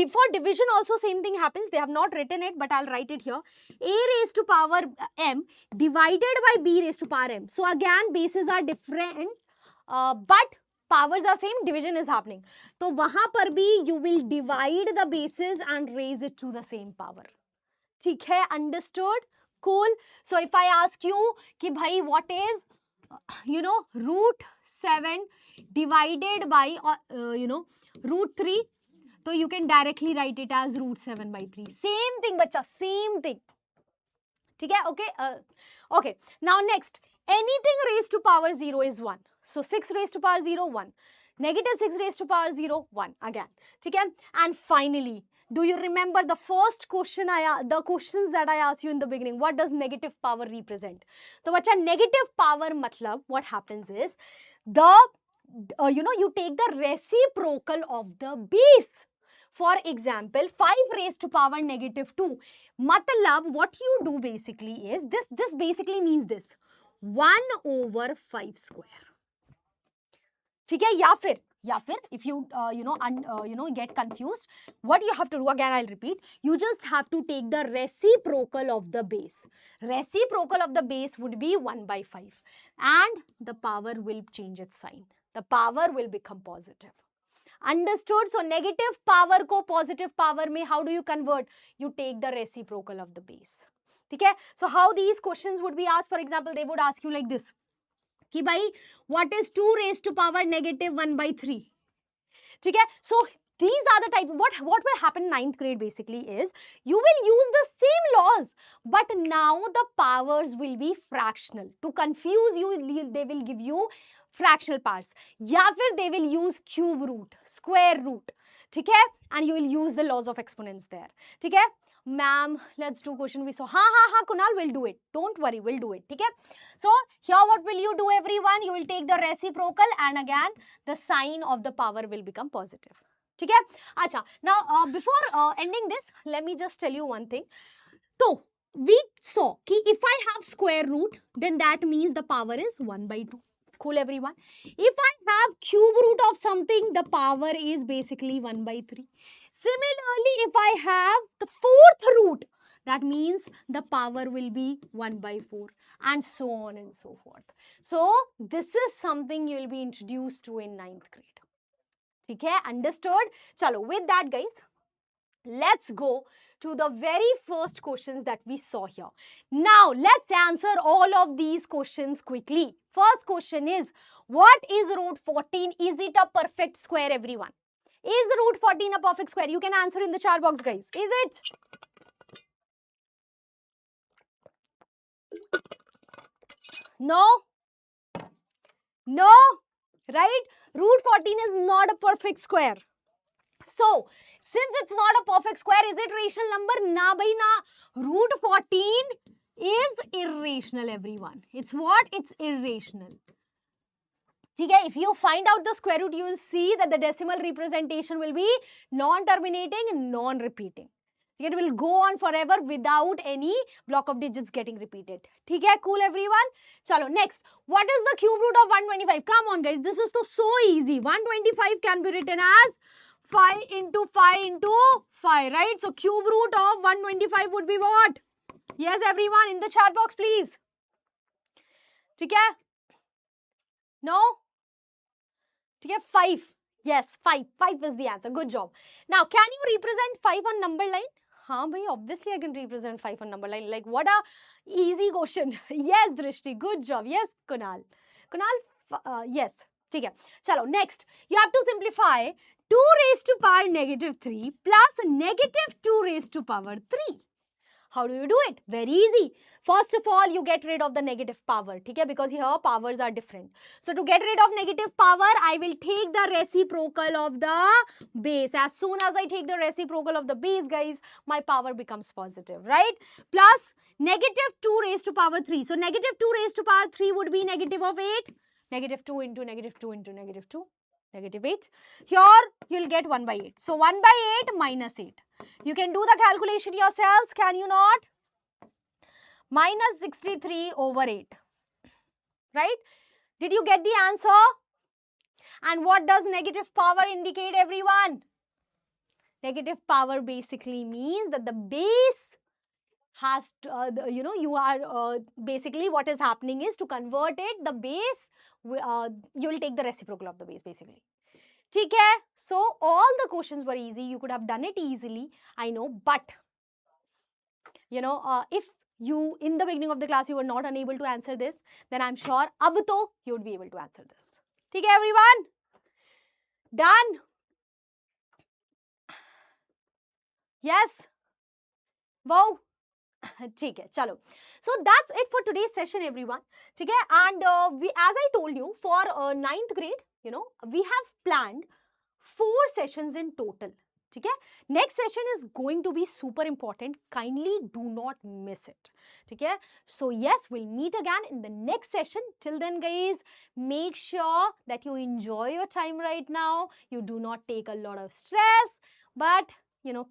for division also same thing happens. They have not written it, but I'll write it here. A raised to power m divided by b raised to power m. So again, bases are different, but powers are same, division is happening. So wahan par bhi you will divide the bases and raise it to the same power. ठीक है? Understood? Cool. So if I ask you कि भाई what is root 7 divided by root 3, so you can directly write it as root 7 by 3. Same thing, bacha, same thing. ठीक है? Okay. Now next, anything raised to power 0 is 1. So 6 raised to power 0, 1. Negative 6 raised to power 0, 1 again. ठीक है? And finally, do you remember the first question the questions that I asked you in the beginning? What does negative power represent? So bacha, negative power matlab, what happens is you take the reciprocal of the base. For example, 5 raised to power negative 2. Matlab, what you do basically is this basically means this 1 over 5 square. ठीक है? या फिर if you get confused, what you have to do, again I'll repeat, you just have to take the reciprocal of the base. Reciprocal of the base would be 1 by 5 and the power will change its sign. The power will become positive. Understood? So negative power ko positive power mein how do you convert? You take the reciprocal of the base. Okay? So how these questions would be asked? For example, they would ask you like this. कि भाई what is 2 raised to power negative 1 by 3? ठीक है? So these are the type, what will happen in 9th grade basically is you will use the same laws, but now the powers will be fractional. To confuse you, they will give you fractional powers. या फिर they will use cube root, square root. ठीक है? And you will use the laws of exponents there. ठीक है? Ma'am, let's do question we saw. Ha, Kunal, will do it. Don't worry, we'll do it. Okay? So, here what will you do, everyone? You will take the reciprocal and again, the sign of the power will become positive. Okay? Acha. Now, before ending this, let me just tell you one thing. So, we saw that if I have square root, then that means the power is 1 by 2. Cool, everyone? If I have cube root of something, the power is basically 1 by 3. Similarly, if I have the fourth root, that means the power will be 1 by 4 and so on and so forth. So, this is something you will be introduced to in 9th grade. Okay, understood? Chalo, with that guys, let's go to the very first questions that we saw here. Now, let's answer all of these questions quickly. First question is, what is root 14? Is it a perfect square, everyone? Is root 14 a perfect square? You can answer in the chat box, guys. Is it? No? No? Right? Root 14 is not a perfect square. So, since it's not a perfect square, is it rational number? Na bhai na. Root 14 is irrational, everyone. It's what? It's irrational. Okay, if you find out the square root, you will see that the decimal representation will be non-terminating and non-repeating. It will go on forever without any block of digits getting repeated. Okay, cool, everyone? Chalo, next. What is the cube root of 125? Come on, guys. This is so easy. 125 can be written as 5 into 5 into 5, right? So cube root of 125 would be what? Yes, everyone in the chat box, please. Okay? No? Okay, 5. Yes, 5. 5 is the answer. Good job. Now, can you represent 5 on number line? Haan bhai, obviously I can represent 5 on number line. Like, what a easy question. Yes, Drishti. Good job. Yes, Kunal. Kunal, yes. Okay. Chalo, next. You have to simplify 2 raised to power negative 3 plus negative 2 raised to power 3. How do you do it? Very easy. First of all, you get rid of the negative power, okay? Because here powers are different. So to get rid of negative power, I will take the reciprocal of the base. As soon as I take the reciprocal of the base, guys, my power becomes positive, right? Plus negative 2 raised to power 3. So negative 2 raised to power 3 would be negative of 8. Negative 2 into negative 2 into negative 2. Negative 8. Here, you'll get 1 by 8. So 1 by 8 minus 8. You can do the calculation yourselves, can you not? Minus 63 over 8. Right? Did you get the answer? And what does negative power indicate, everyone? Negative power basically means that the base has to, you are basically what is happening is to convert it, the base, you will take the reciprocal of the base basically. Okay? So all the questions were easy. You could have done it easily, I know, but if you in the beginning of the class you were not unable to answer this, then I'm sure ab to you would be able to answer this. Okay, everyone? Done? Yes? Wow. ठीक है, चलो. So that's it for today's session, everyone. ठीक है? And as I told you, for 9th grade, we have planned 4 sessions in total. ठीक है? Next session is going to be super important. Kindly do not miss it. ठीक है? So yes, we'll meet again in the next session. Till then, guys, make sure that you enjoy your time right now. You do not take a lot of stress, but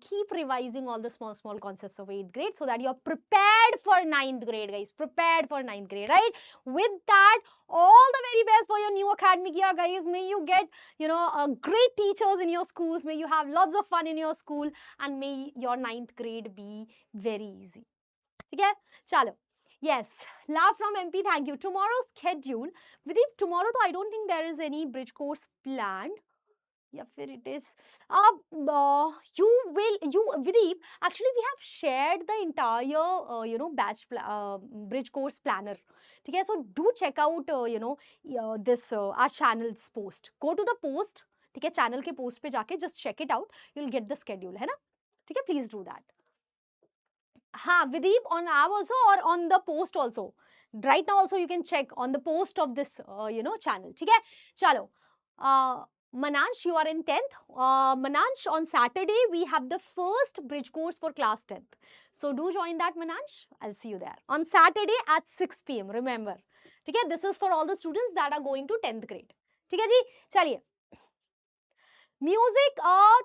keep revising all the small concepts of 8th grade so that you're prepared for 9th grade, guys. Prepared for 9th grade, right? With that, all the very best for your new academic year, guys. May you get, great teachers in your schools. May you have lots of fun in your school. And may your 9th grade be very easy. Okay? Chalo. Yes. Love from MP, thank you. Tomorrow's schedule. Vidip, tomorrow, I don't think there is any bridge course planned. Yeah, it is. Vidip, actually we have shared the entire, batch, bridge course planner. Okay, so do check out, this, our channel's post. Go to the post, okay, channel ke post pe jaake just check it out. You'll get the schedule, hai na? Okay, please do that. Ha, Vidip, on app also or on the post also. Right now also you can check on the post of this, channel. Okay, chalo. Manansh, you are in 10th. Manansh, on Saturday, we have the first bridge course for class 10th. So do join that, Manansh. I'll see you there. On Saturday at 6 p.m. Remember. Okay, this is for all the students that are going to 10th grade. Okay, ji? Chaliye. Music,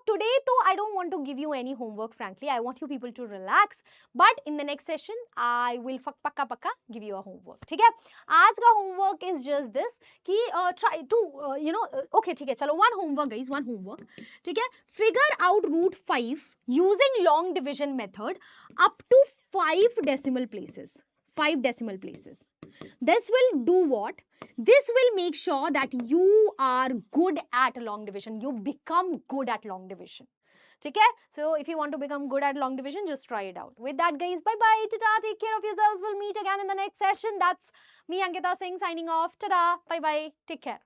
today though I don't want to give you any homework, frankly. I want you people to relax. But in the next session, I will pakka give you a homework. Okay? Aaj ka homework is just this. Ki, try to, okay, okay, chalo, one homework, guys, one homework. Okay? Figure out root 5 using long division method up to 5 decimal places. 5 decimal places. This will do what? This will make sure that you are good at long division. You become good at long division. Okay? So if you want to become good at long division, just try it out. With that, guys, bye-bye. Ta-ta. Take care of yourselves. We'll meet again in the next session. That's me, Ankita Singh, signing off. Ta-da. Bye-bye. Take care.